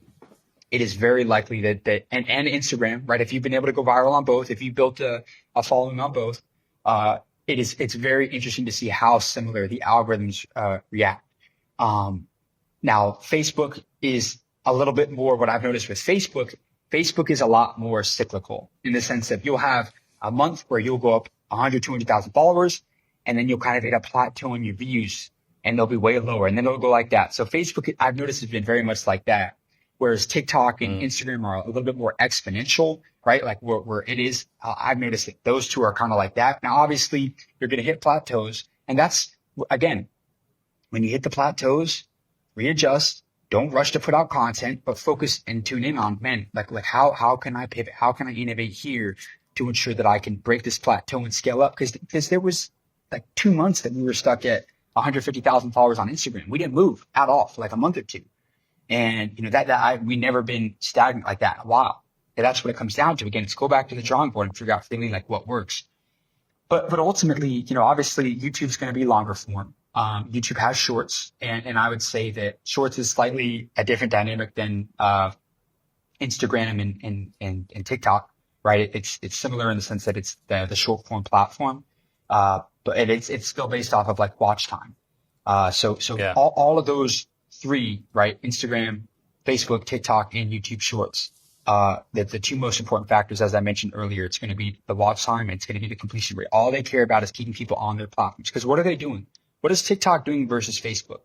it is very likely that and Instagram, right? If you've been able to go viral on both, if you built a following on both, it's very interesting to see how similar the algorithms react. Now Facebook is a little bit more. What I've noticed with Facebook is a lot more cyclical in the sense that you'll have a month where you'll go up 100, 200,000 followers, and then you'll kind of hit a plateau in your views, and they'll be way lower, and then it'll go like that. So Facebook, I've noticed, has been very much like that. Whereas TikTok and Instagram are a little bit more exponential, right? Like where it is, I've noticed that those two are kind of like that. Now, obviously, you're going to hit plateaus. And that's, again, when you hit the plateaus, readjust, don't rush to put out content, but focus and tune in on, man, like how can I pivot? How can I innovate here to ensure that I can break this plateau and scale up? Because there was like 2 months that we were stuck at 150,000 followers on Instagram. We didn't move at all for like a month or two. And, we never been stagnant like that in a while. And that's what it comes down to. Again, it's go back to the drawing board and figure out really like what works. But ultimately, obviously YouTube's going to be longer form. YouTube has shorts. And I would say that shorts is slightly a different dynamic than, Instagram and TikTok, right? It's similar in the sense that it's the short form platform. But it's still based off of like watch time. So all of those three, right? Instagram, Facebook, TikTok, and YouTube Shorts. The two most important factors, as I mentioned earlier, it's going to be the watch time and it's going to be the completion rate. All they care about is keeping people on their platforms. Because what are they doing? What is TikTok doing versus Facebook?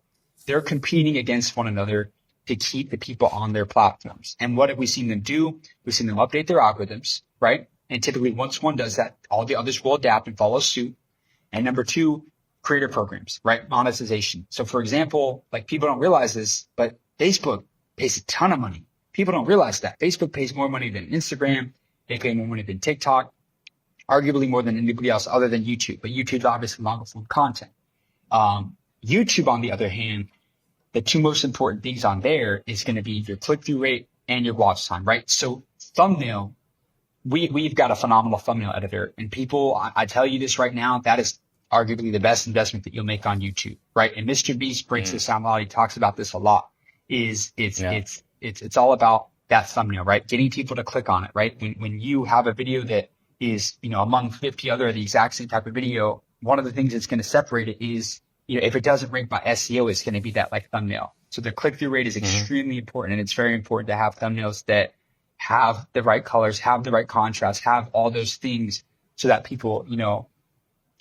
They're competing against one another to keep the people on their platforms. And what have we seen them do? We've seen them update their algorithms, right? And typically once one does that, all the others will adapt and follow suit. And number two, creator programs, right? Monetization. So for example, like people don't realize this, but Facebook pays a ton of money. People don't realize that. Facebook pays more money than Instagram. They pay more money than TikTok, arguably more than anybody else other than YouTube. But YouTube's obviously longer form content. YouTube, on the other hand, the two most important things on there is going to be your click-through rate and your watch time, right? So thumbnail, we've got a phenomenal thumbnail editor, and people, I tell you this right now, that is arguably the best investment that you'll make on YouTube, right? And Mr. Beast breaks this down a lot. He talks about this a lot. It's all about that thumbnail, right? Getting people to click on it, right? When you have a video that is, among 50 other the exact same type of video, one of the things that's going to separate it is, if it doesn't rank by SEO, it's going to be that like thumbnail. So the click-through rate is extremely important, and it's very important to have thumbnails that have the right colors, have the right contrast, have all those things so that people,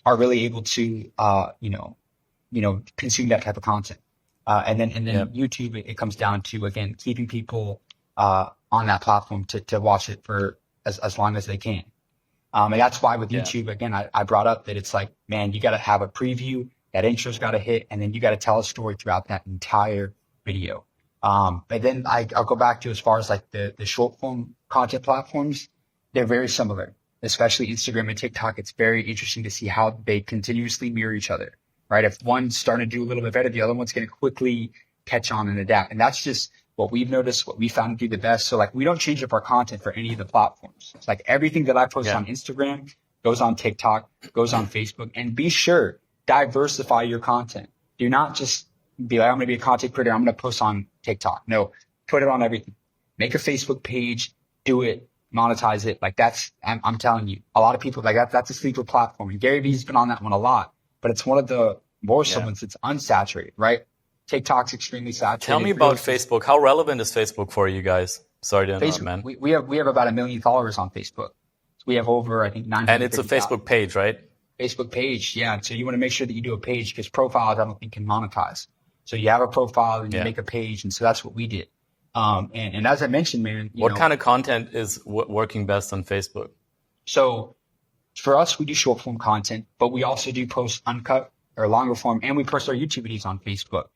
are really able to, consume that type of content. And then YouTube, it comes down to, again, keeping people, on that platform to watch it for as long as they can. And that's why with YouTube, again, I brought up that it's like, man, you got to have a preview, that intro's got to hit, and then you got to tell a story throughout that entire video. But then I'll go back to as far as like the short form content platforms, they're very similar. Especially Instagram and TikTok, it's very interesting to see how they continuously mirror each other, right? If one's starting to do a little bit better, the other one's going to quickly catch on and adapt. And that's just what we've noticed, what we found to be the best. So like, we don't change up our content for any of the platforms. It's like everything that I post on Instagram goes on TikTok, goes on Facebook, and be sure, diversify your content. Do not just be like, I'm going to be a content creator, I'm going to post on TikTok. No, put it on everything. Make a Facebook page, do it. Monetize it. Like I'm telling you, a lot of people that's a sleeper platform. And Gary Vee's been on that one a lot, but it's one of the more so ones that's unsaturated, right? TikTok's extremely saturated. Tell me about Facebook. How relevant is Facebook for you guys? Sorry to interrupt, man. We have about 1 million followers on Facebook. So we have over, I think, 900. And it's a Facebook page, right? Facebook page, yeah. So you want to make sure that you do a page because profiles, I don't think, can monetize. So you have a profile and you make a page, and so that's what we did. And as I mentioned, man, what kind of content is working best on Facebook? So for us, we do short form content, but we also do post uncut or longer form, and we post our YouTube videos on Facebook.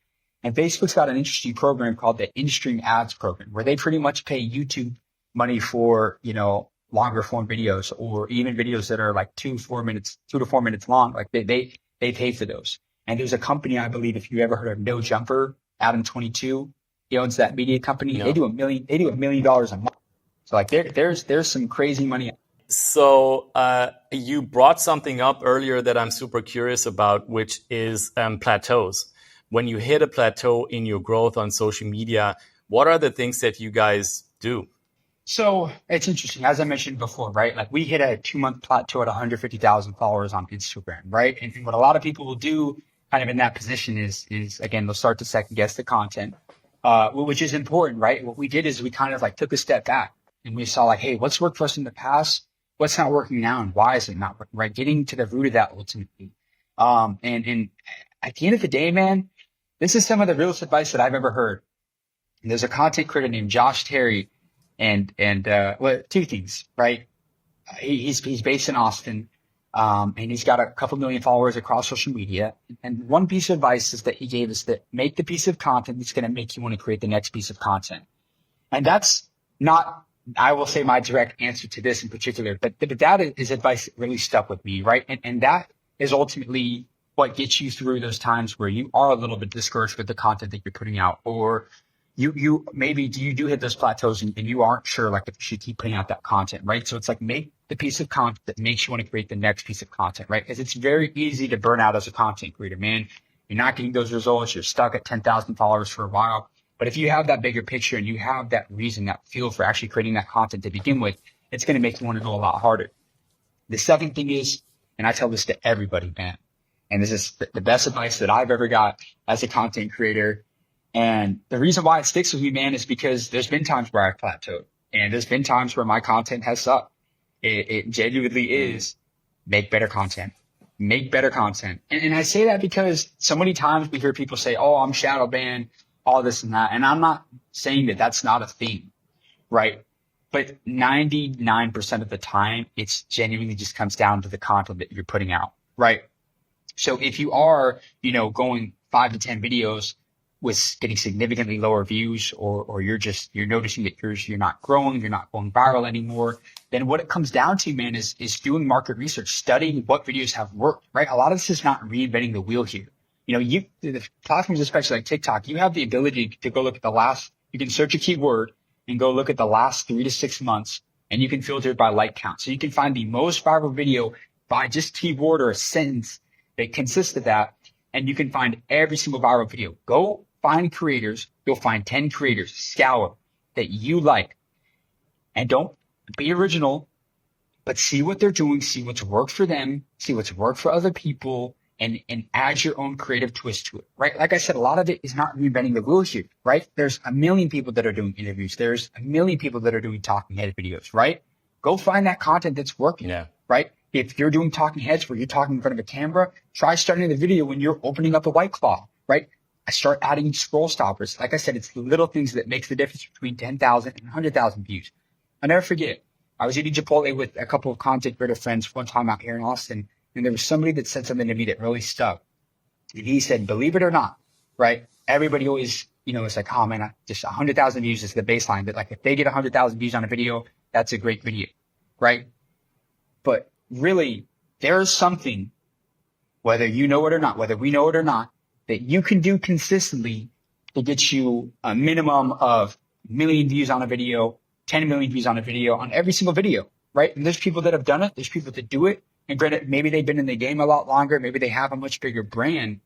And Facebook's got an interesting program called the in-stream ads program, where they pretty much pay YouTube money for, longer form videos, or even videos that are like 2 to 4 minutes long. Like they pay for those. And there's a company, I believe, if you ever heard of No Jumper, Adam 22, he owns that media company. No. They do $1 million a month. So like there's some crazy money. So you brought something up earlier that I'm super curious about, which is plateaus. When you hit a plateau in your growth on social media, what are the things that you guys do? So it's interesting. As I mentioned before, right? Like we hit a 2-month plateau at 150,000 followers on Instagram, right? And what a lot of people will do kind of in that position is again, they'll start to second guess the content, which is important, right? What we did is we kind of like took a step back and we saw like, hey, what's worked for us in the past? What's not working now? And why is it not working, right? Getting to the root of that ultimately. And at the end of the day, man, this is some of the realest advice that I've ever heard. And there's a content creator named Josh Terry. And well, two things, right? He's based in Austin, and he's got a couple million followers across social media. And one piece of advice is that he gave us that make the piece of content that's going to make you want to create the next piece of content. And that's not, I will say, my direct answer to this in particular, but that is advice that really stuck with me, right? And that is ultimately what gets you through those times where you are a little bit discouraged with the content that you're putting out, or you maybe you do hit those plateaus and you aren't sure like if you should keep putting out that content, right? So it's like make the piece of content that makes you want to create the next piece of content, right? Because it's very easy to burn out as a content creator, man. You're not getting those results. You're stuck at 10,000 followers for a while. But if you have that bigger picture and you have that reason, that feel for actually creating that content to begin with, it's going to make you want to go a lot harder. The second thing is, and I tell this to everybody, man, and this is the best advice that I've ever got as a content creator. And the reason why it sticks with me, man, is because there's been times where I've plateaued and there's been times where my content has sucked. It genuinely is make better content. Make better content. And I say that because so many times we hear people say, oh, I'm shadow banned, all this and that. And I'm not saying that that's not a thing, right? But 99% of the time, it's genuinely just comes down to the content that you're putting out, right? So if you are, going 5 to 10 videos with getting significantly lower views, or you're noticing that you're not growing, you're not going viral anymore, then what it comes down to, man, is doing market research, studying what videos have worked, right? A lot of this is not reinventing the wheel here. The platforms, especially like TikTok, you have the ability to go look at you can search a keyword and go look at the last 3 to 6 months, and you can filter it by like count. So you can find the most viral video by just keyword or a sentence that consists of that, and you can find every single viral video. Go find creators. You'll find 10 creators, scour, that you like. And don't be original, but see what they're doing, see what's worked for them, see what's worked for other people, and add your own creative twist to it, right? Like I said, a lot of it is not reinventing the wheel here, right? There's a million people that are doing interviews. There's a million people that are doing talking head videos, right? Go find that content that's working, right? If you're doing talking heads where you're talking in front of a camera, try starting the video when you're opening up a White Claw, right? I start adding scroll stoppers. Like I said, it's the little things that makes the difference between 10,000 and 100,000 views. I'll never forget. I was eating Chipotle with a couple of content creator friends one time out here in Austin, and there was somebody that said something to me that really stuck. And he said, believe it or not, right? Everybody always, it's like, oh man, just 100,000 views is the baseline. But like if they get 100,000 views on a video, that's a great video, right? But really, there is something, whether you know it or not, whether we know it or not, that you can do consistently to get you a minimum of 1 million views on a video, 10 million views on a video, on every single video, right? And there's people that have done it. There's people that do it. And granted, maybe they've been in the game a lot longer. Maybe they have a much bigger brand.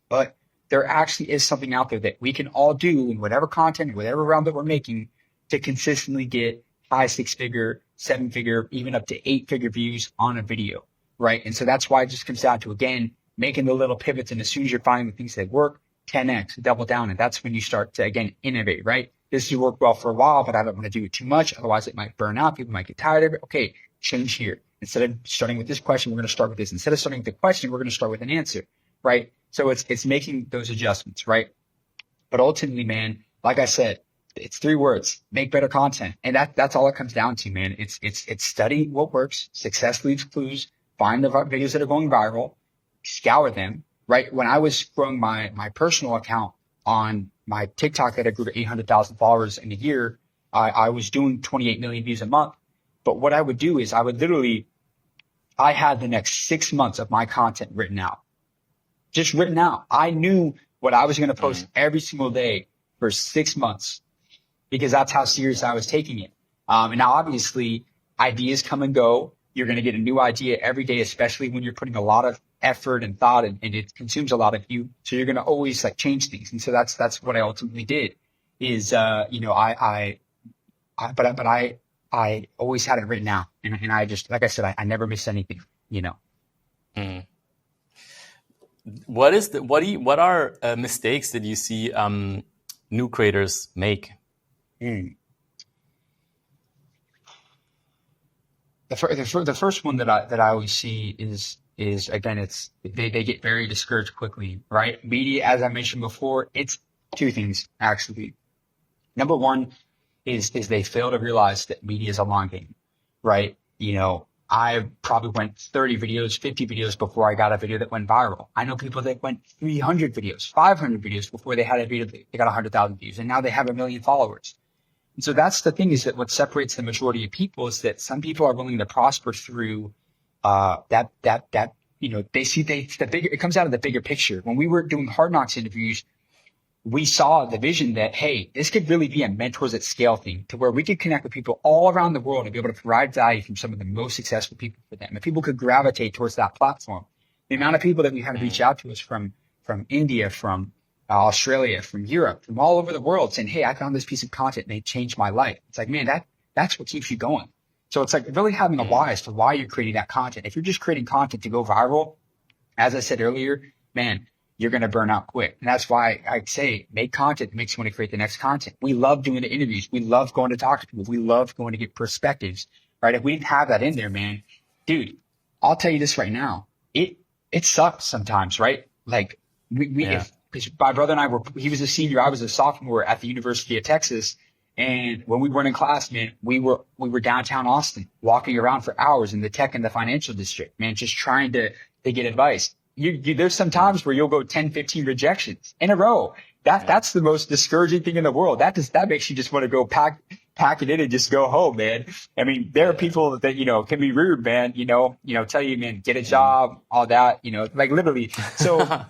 But there actually is something out there that we can all do in whatever content, whatever realm that we're making, to consistently get 5, 6-figure, 7-figure, even up to 8-figure views on a video, right? And so that's why it just comes down to, again, making the little pivots. And as soon as you're finding the things that work, 10x, double down. And that's when you start to, again, innovate, right? This has worked well for a while, but I don't want to do it too much. Otherwise, it might burn out. People might get tired of it. Okay, change here. Instead of starting with this question, we're going to start with this. Instead of starting with the question, we're going to start with an answer, right? So it's making those adjustments, right? But ultimately, man, like I said, it's 3 words: make better content. And that's all it comes down to, man. It's study what works, success leaves clues, find the videos that are going viral, scour them, right? When I was growing my personal account on my TikTok that I grew to 800,000 followers in a year, I was doing 28 million views a month. But what I would do is I had the next 6 months of my content written out, just written out. I knew what I was going to post every single day for 6 months because that's how serious I was taking it. And now obviously ideas come and go. You're going to get a new idea every day, especially when you're putting a lot of effort and thought and it consumes a lot of you. So you're going to always like change things. And so that's what I ultimately did is, I always had it written out, and I just, like I said, I never missed anything, Mm. What are mistakes that you see new creators make? Mm. The first one that I always see is again, they get very discouraged quickly, right? Media, as I mentioned before, it's two things actually. Number one is they fail to realize that media is a long game, right? I probably went 30 videos, 50 videos before I got a video that went viral. I know people that went 300 videos, 500 videos before they had a video that they got 100,000 views, and now they have 1 million followers. And so that's the thing, is that what separates the majority of people is that some people are willing to prosper through it comes out of the bigger picture. When we were doing Hard Knocks interviews, we saw the vision that, hey, this could really be a mentors at scale thing, to where we could connect with people all around the world and be able to provide value from some of the most successful people for them. And people could gravitate towards that platform. The amount of people that we had to reach out to us from India, from Australia, from Europe, from all over the world, saying, hey, I found this piece of content and it changed my life. It's like, man, that's what keeps you going. So it's like really having a why as to why you're creating that content. If you're just creating content to go viral, as I said earlier, man, you're going to burn out quick. And that's why I say make content that makes you want to create the next content. We love doing the interviews. We love going to talk to people. We love going to get perspectives, right? If we didn't have that in there, man, dude, I'll tell you this right now. It sucks sometimes, right? Like because my brother and I he was a senior, I was a sophomore at the University of Texas. And when we weren't in class, man, we were downtown Austin, walking around for hours in the tech and the financial district, man, just trying to get advice. There's some times where you'll go 10, 15 rejections in a row. That's the most discouraging thing in the world. That makes you just want to go pack it in and just go home, man. I mean, there are people that, can be rude, man, tell you, man, get a job, all that, like literally. So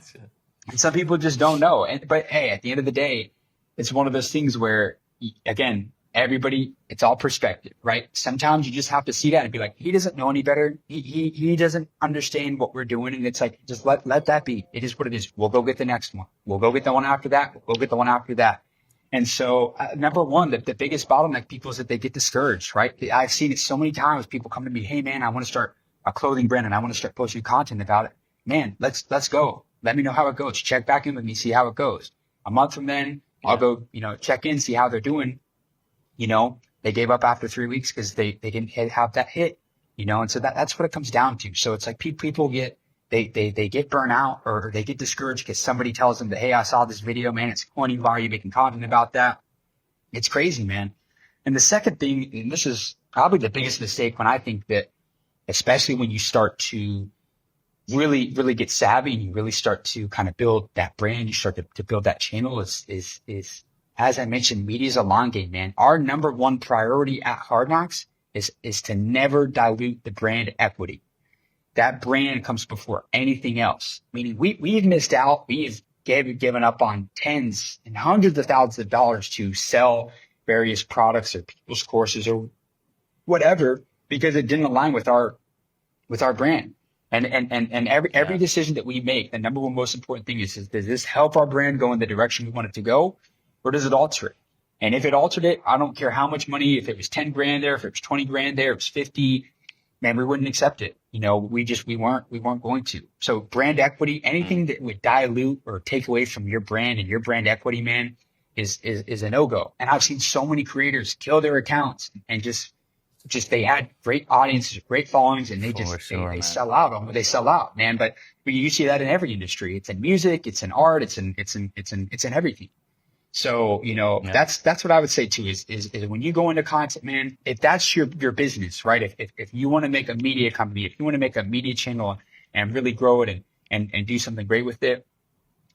some people just don't know. But hey, at the end of the day, it's one of those things where, again, everybody, it's all perspective, right? Sometimes you just have to see that and be like, he doesn't know any better. He doesn't understand what we're doing. And it's like, just let that be. It is what it is. We'll go get the next one. We'll go get the one after that. We'll go get the one after that. And so, number one, the biggest bottleneck people is that they get discouraged, right? I've seen it so many times. People come to me, hey man, I want to start a clothing brand and I want to start posting content about it. Man, let's go. Let me know how it goes. Check back in with me, see how it goes. A month from then, I'll go, check in, see how they're doing. They gave up after 3 weeks because they didn't have that hit, and so that's what it comes down to. So it's like people get, they get burnt out or they get discouraged because somebody tells them that, hey, I saw this video, man, it's corny. Why are you making content about that? It's crazy, man. And the second thing, and this is probably the biggest mistake when I think that, especially when you start to really, really get savvy and you really start to kind of build that brand, you start to build that channel is as I mentioned, media is a long game, man. Our number one priority at Hard Knocks is to never dilute the brand equity. That brand comes before anything else. Meaning we've missed out. We've given up on tens and hundreds of thousands of dollars to sell various products or people's courses or whatever because it didn't align with our brand. And every decision that we make, the number one most important thing is does this help our brand go in the direction we want it to go? Or does it alter it? And if it altered it, I don't care how much money, if it was 10 grand there, if it was 20 grand there, if it was 50, man, we wouldn't accept it. We weren't going to. So brand equity, anything that would dilute or take away from your brand and your brand equity, man, is a no-go. And I've seen so many creators kill their accounts and just they had great audiences, great followings, and they sell out. They sell out, man. But you see that in every industry. It's in music, it's in art, it's in everything. So, that's what I would say too is when you go into content, man, if that's your business, right? If you want to make a media company, if you want to make a media channel and really grow it and do something great with it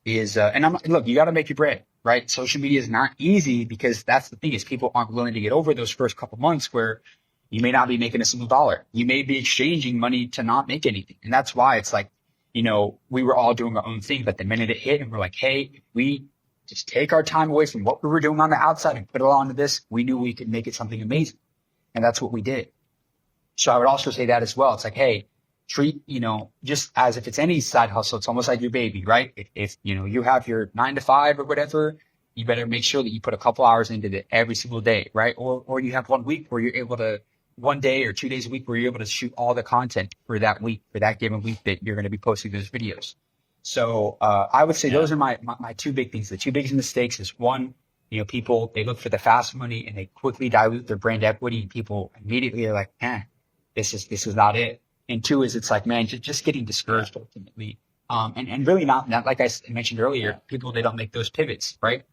look, you got to make your bread, right? Social media is not easy because that's the thing is people aren't willing to get over those first couple months where you may not be making a single dollar. You may be exchanging money to not make anything. And that's why it's like, we were all doing our own thing, but the minute it hit and we're like, hey, we just take our time away from what we were doing on the outside and put it all onto this, we knew we could make it something amazing. And that's what we did. So I would also say that as well. It's like, hey, treat, just as if it's any side hustle, it's almost like your baby, right? If you have your 9 to 5 or whatever, you better make sure that you put a couple hours into it every single day, right? Or you have 1 week where you're able to, 1 day or 2 days a week where you're able to shoot all the content for that week, for that given week that you're going to be posting those videos. So, I would say those are my 2 big things. The 2 biggest mistakes is, one, people, they look for the fast money and they quickly dilute their brand equity, and people immediately are like, this is not it. And 2 is, it's like, man, just getting discouraged ultimately. And really not like I mentioned earlier, people, they don't make those pivots, right?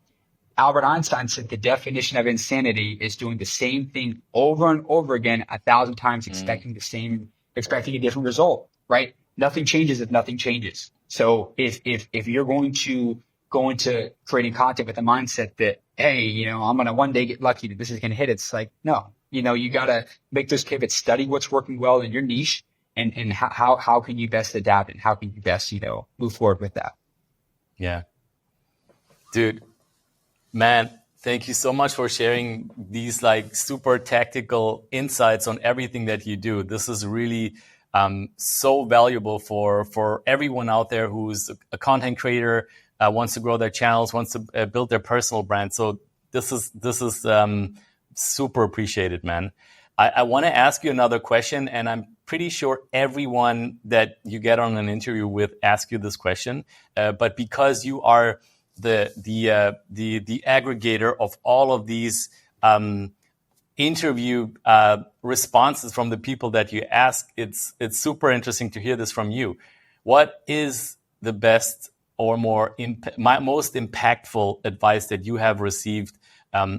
Albert Einstein said the definition of insanity is doing the same thing over and over again 1,000 times, expecting a different result, right? Nothing changes if nothing changes. So if you're going to go into creating content with a mindset that, hey, I'm going to one day get lucky that this is going to hit, it's like, no, you got to make those pivots, study what's working well in your niche, and how can you best adapt, and how can you best, move forward with that. Yeah. Dude, man, thank you so much for sharing these like super tactical insights on everything that you do. This is really so valuable for everyone out there who's a content creator, wants to grow their channels, wants to build their personal brand. So this is super appreciated, man. I want to ask you another question, and I'm pretty sure everyone that you get on an interview with asks you this question. But because you are the aggregator of all of these interview responses from the people that you ask, it's super interesting to hear this from you. What is the best or most impactful advice that you have received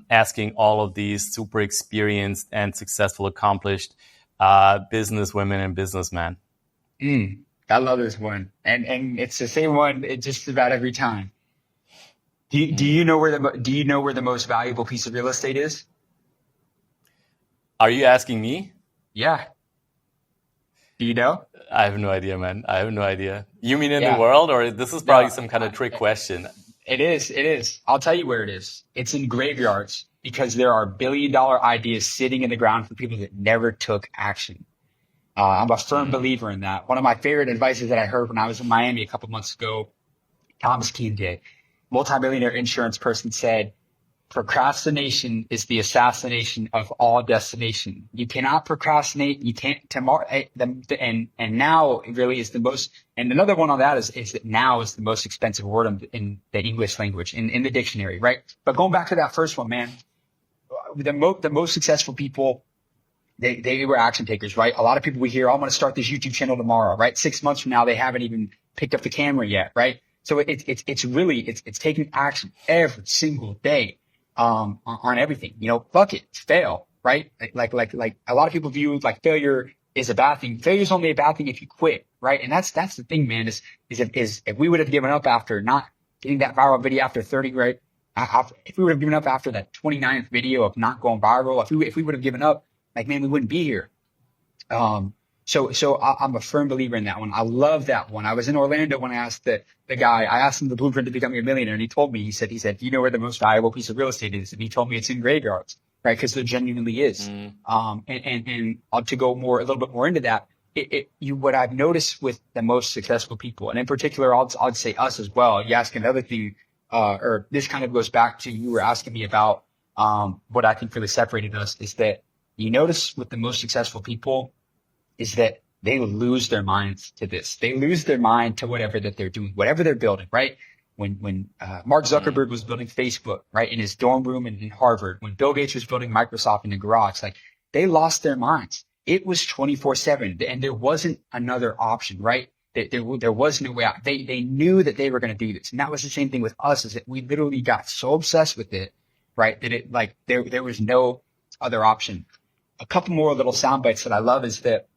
asking all of these super experienced and successful, accomplished business women and businessmen? I love this one, and it's the same one just about every time. Do you know where the most valuable piece of real estate is? Are you asking me? Yeah. Do you know? I have no idea, man. I have no idea. You mean in the world, or this is probably some kind of trick question? It is. I'll tell you where it is. It's in graveyards, because there are billion-dollar ideas sitting in the ground for people that never took action. I'm a firm believer in that. One of my favorite advices that I heard when I was in Miami a couple months ago, Thomas Keane, multimillionaire insurance person, said, procrastination is the assassination of all destination. You cannot procrastinate. You can't tomorrow. And now really is the most, and another one on that is that now is the most expensive word in the English language, in the dictionary, right? But going back to that first one, man, the most successful people, they were action takers, right? A lot of people we hear, I'm going to start this YouTube channel tomorrow, right? 6 months from now, they haven't even picked up the camera yet, right? So it's taking action every single day. On everything, fuck it, fail, right? Like a lot of people view like failure is a bad thing. Failure is only a bad thing if you quit, right? And that's the thing, man, is if we would have given up after not getting that viral video after 30, right? If we would have given up after that 29th video of not going viral, if we would have given up, like, man, we wouldn't be here. So I'm a firm believer in that one. I love that one. I was in Orlando when I asked the guy, I asked him the blueprint to becoming a millionaire, and he told me, he said, do you know where the most valuable piece of real estate is? And he told me it's in graveyards, right? Because there genuinely is. And to go a little bit more into that, what I've noticed with the most successful people, and in particular, I'd say us as well. You ask another thing, or this kind of goes back to, you were asking me about, what I think really separated us, is that you notice with the most successful people is that they lose their minds to this. They lose their mind to whatever that they're doing, whatever they're building, right? When Mark Zuckerberg was building Facebook, right, in his dorm room in Harvard, when Bill Gates was building Microsoft in the garage, like, they lost their minds. It was 24/7, and there wasn't another option, right? There was no way out. They knew that they were going to do this. And that was the same thing with us, is that we literally got so obsessed with it, right, that there was no other option. A couple more little sound bites that I love is that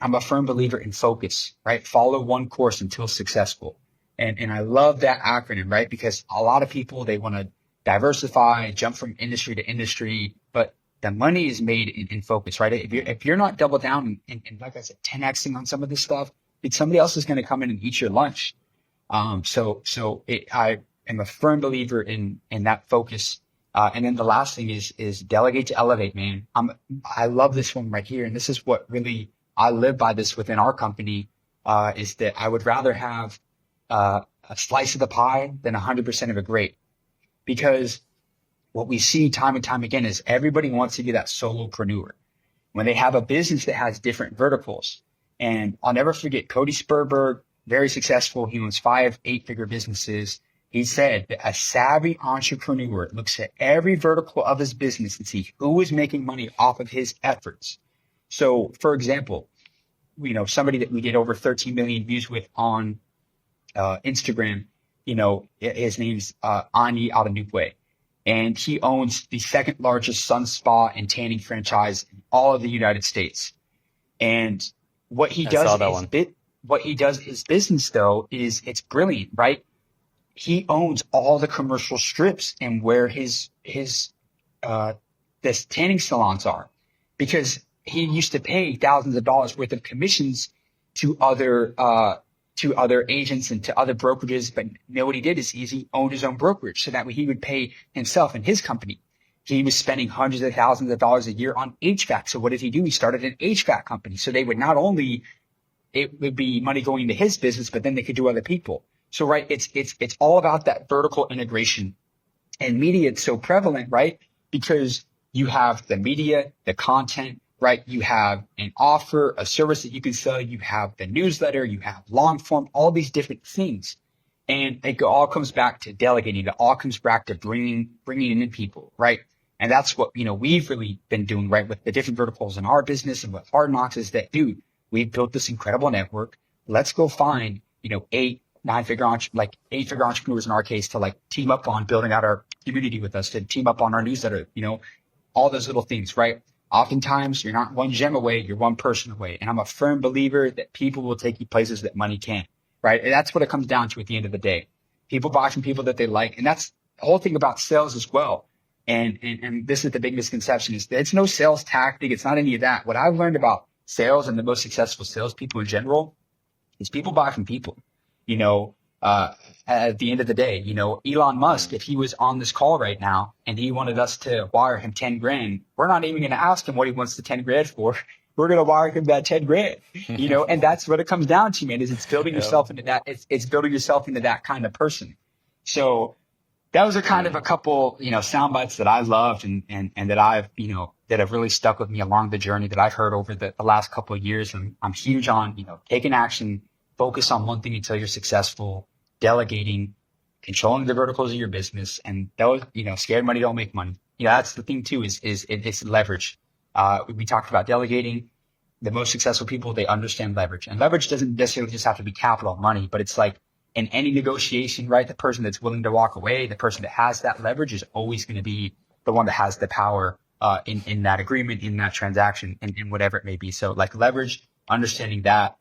I'm a firm believer in focus, right? Follow one course until successful. And I love that acronym, right? Because a lot of people, they want to diversify, jump from industry to industry, but the money is made in focus, right? If you're not double down and like I said, 10xing on some of this stuff, somebody else is going to come in and eat your lunch. I am a firm believer in that focus. And then the last thing is delegate to elevate, man. I love this one right here. And this is what really, I live by this within our company, is that I would rather have, a slice of the pie than 100% of a grape. Because what we see time and time again is everybody wants to be that solopreneur when they have a business that has different verticals. And I'll never forget Cody Sperberg, very successful. He owns 5, 8-figure businesses. He said that a savvy entrepreneur looks at every vertical of his business and see who is making money off of his efforts. So, for example, somebody that we did over 13 million views with on Instagram, his name's Ani Adenukwe, and he owns the second largest sun spa and tanning franchise in all of the United States. And what he does his business though is it's brilliant, right? He owns all the commercial strips and where his tanning salons are, because he used to pay thousands of dollars worth of commissions to other agents and to other brokerages. But what he did is he owned his own brokerage, so that way he would pay himself and his company. He was spending hundreds of thousands of dollars a year on HVAC. So what did he do? He started an HVAC company. So they would not only, it would be money going to his business, but then they could do other people. So, right, it's all about that vertical integration. And media, it's so prevalent, right? Because you have the media, the content, right? You have an offer, a service that you can sell. You have the newsletter, you have long form, all these different things. And it all comes back to delegating. It all comes back to bringing in people, right? And that's what, we've really been doing, right? With the different verticals in our business and with Hard Knocks is that, dude, we've built this incredible network. Let's go find, 8-figure entrepreneurs in our case to team up on building out our community with us, to team up on our newsletter, all those little things, right? Oftentimes you're not one gem away, you're one person away. And I'm a firm believer that people will take you places that money can't, right? And that's what it comes down to at the end of the day. People buy from people that they like. And that's the whole thing about sales as well. And this is the big misconception, is that it's no sales tactic. It's not any of that. What I've learned about sales and the most successful salespeople in general is people buy from people. At the end of the day, Elon Musk, if he was on this call right now and he wanted us to wire him 10 grand, we're not even going to ask him what he wants the 10 grand for. We're going to wire him that 10 grand, and that's what it comes down to, man, is it's building yourself into that. It's building yourself into that kind of person. So those are kind of a couple, sound bites that I loved and that I've, that have really stuck with me along the journey that I've heard over the last couple of years. And I'm huge on, taking action, focus on one thing until you're successful, delegating, controlling the verticals of your business. And those, scared money don't make money. That's the thing too, is it's leverage. We talked about delegating. The most successful people, they understand leverage, and leverage doesn't necessarily just have to be capital money, but it's like in any negotiation, right? The person that's willing to walk away, the person that has that leverage is always going to be the one that has the power, in that agreement, in that transaction, in whatever it may be. So leverage, understanding that,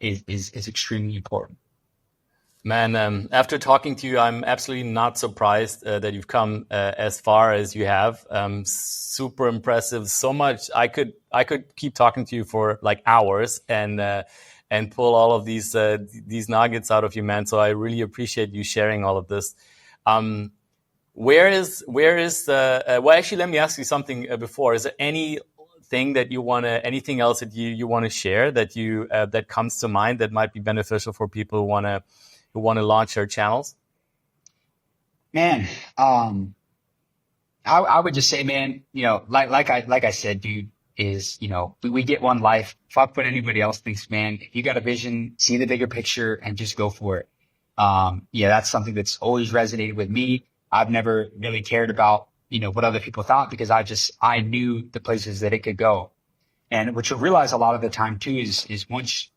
is extremely important. Man, after talking to you, I'm absolutely not surprised that you've come as far as you have. Super impressive. So much. I could keep talking to you for hours and pull all of these nuggets out of you, man. So I really appreciate you sharing all of this. Where is the? Well, actually, let me ask you something before. Is there anything anything else that you want to share that that comes to mind that might be beneficial for people who want to launch their channels? Man, I would just say, man, like I said, dude, is, we get one life. Fuck what anybody else thinks, man. If you got a vision, see the bigger picture and just go for it. That's something that's always resonated with me. I've never really cared about, what other people thought, because I knew the places that it could go. And what you'll realize a lot of the time too is once,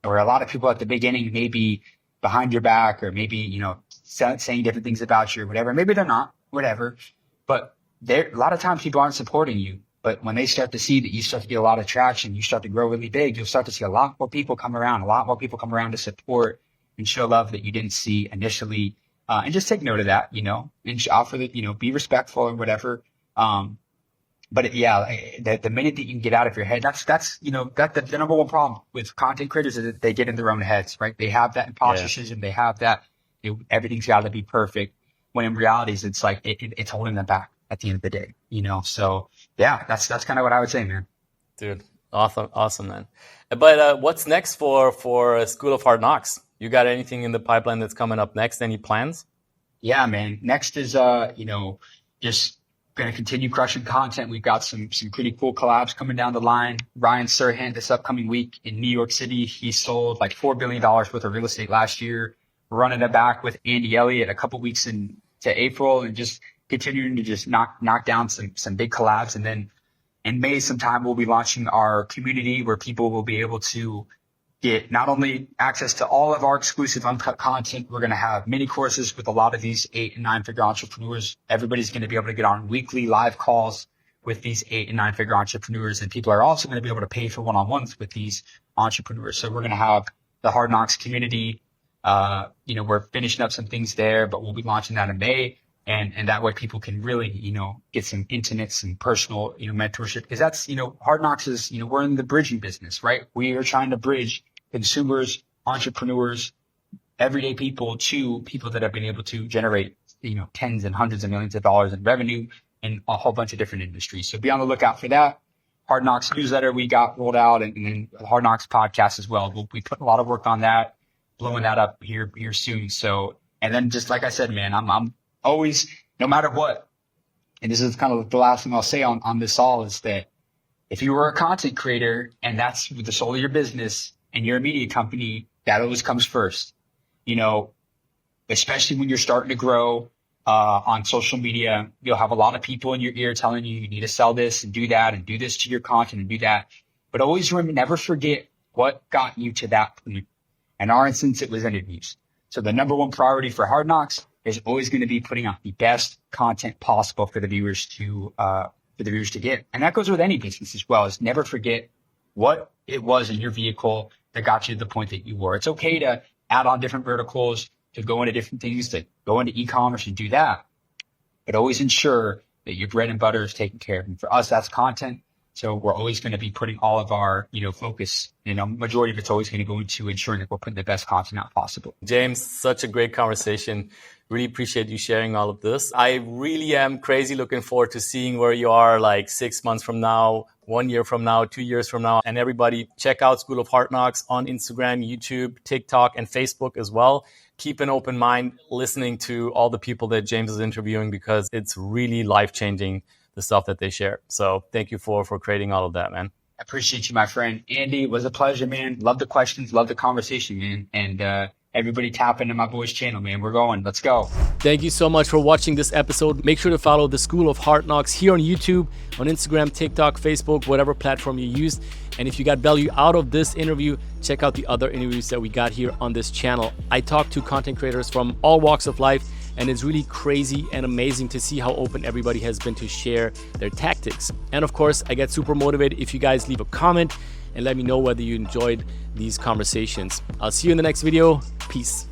or a lot of people at the beginning may be behind your back, or maybe, saying different things about you or whatever. Maybe they're not, whatever. But a lot of times people aren't supporting you. But when they start to see that you start to get a lot of traction, you start to grow really big, you'll start to see a lot more people come around to support and show love that you didn't see initially. And just take note of that, and offer that, be respectful or whatever. But the minute that you can get out of your head, that's the number one problem with content creators, is that they get in their own heads, right? They have that imposter syndrome. They have that, everything's got to be perfect. when in reality it's like it's holding them back at the end of the day, you know? So yeah, that's kind of what I would say, man. Dude, awesome, man. But what's next for School of Hard Knocks? You got anything in the pipeline that's coming up next? Any plans? Yeah, man. Next is, you know, just going to continue crushing content. We've got some pretty cool collabs coming down the line. Ryan Serhant this upcoming week in New York City. He sold like $4 billion worth of real estate last year. We're running it back with Andy Elliott a couple weeks into April, and just continuing to just knock down some big collabs. And then in May sometime, we'll be launching our community where people will be able to get not only access to all of our exclusive uncut content. We're going to have mini courses with a lot of these 8 and 9 figure entrepreneurs. Everybody's going to be able to get on weekly live calls with these 8 and 9 figure entrepreneurs. And people are also going to be able to pay for one-on-ones with these entrepreneurs. So we're going to have the Hard Knocks community. You know, we're finishing up some things there, but we'll be launching that in May. And that way people can really, you know, get some intimate, some personal, you know, mentorship. Because that's, you know, Hard Knocks is, you know, we're in the bridging business, right? We are trying to bridge consumers, entrepreneurs, everyday people to people that have been able to generate, you know, tens and hundreds of millions of dollars in revenue in a whole bunch of different industries. So be on the lookout for that. Hard Knocks newsletter we got rolled out, and then the Hard Knocks podcast as well. We put a lot of work on that, blowing that up here soon. So, and then just like I said, man, I'm always, no matter what, and this is kind of the last thing I'll say on this all, is that if you were a content creator and that's the soul of your business and you're a media company, that always comes first. You know, especially when you're starting to grow on social media, you'll have a lot of people in your ear telling you need to sell this and do that and do this to your content and do that. But always remember, never forget what got you to that point. In our instance, it was interviews. So the number one priority for Hard Knocks is always going to be putting out the best content possible for the viewers to get. And that goes with any business as well, is never forget what it was in your vehicle that got you to the point that you were. It's okay to add on different verticals, to go into different things, to go into e-commerce and do that. But always ensure that your bread and butter is taken care of. And for us, that's content. So we're always going to be putting all of our, you know, focus, you know, majority of it's always going to go into ensuring that we're putting the best content out possible. James, such a great conversation. Really appreciate you sharing all of this. I really am crazy looking forward to seeing where you are like 6 months from now, 1 year from now, 2 years from now. And everybody check out School of Hard Knocks on Instagram, YouTube, TikTok, and Facebook as well. Keep an open mind listening to all the people that James is interviewing, because it's really life-changing, the stuff that they share. So thank you for creating all of that, man. I appreciate you, my friend. Andy, it was a pleasure, man. Love the questions, love the conversation, man. And everybody tap into my boy's channel, man. We're going. Let's go. Thank you so much for watching this episode. Make sure to follow the School of Hard Knocks here on YouTube, on Instagram, TikTok, Facebook, whatever platform you use. And if you got value out of this interview, check out the other interviews that we got here on this channel. I talk to content creators from all walks of life, and it's really crazy and amazing to see how open everybody has been to share their tactics. And of course, I get super motivated if you guys leave a comment and let me know whether you enjoyed these conversations. I'll see you in the next video. Peace.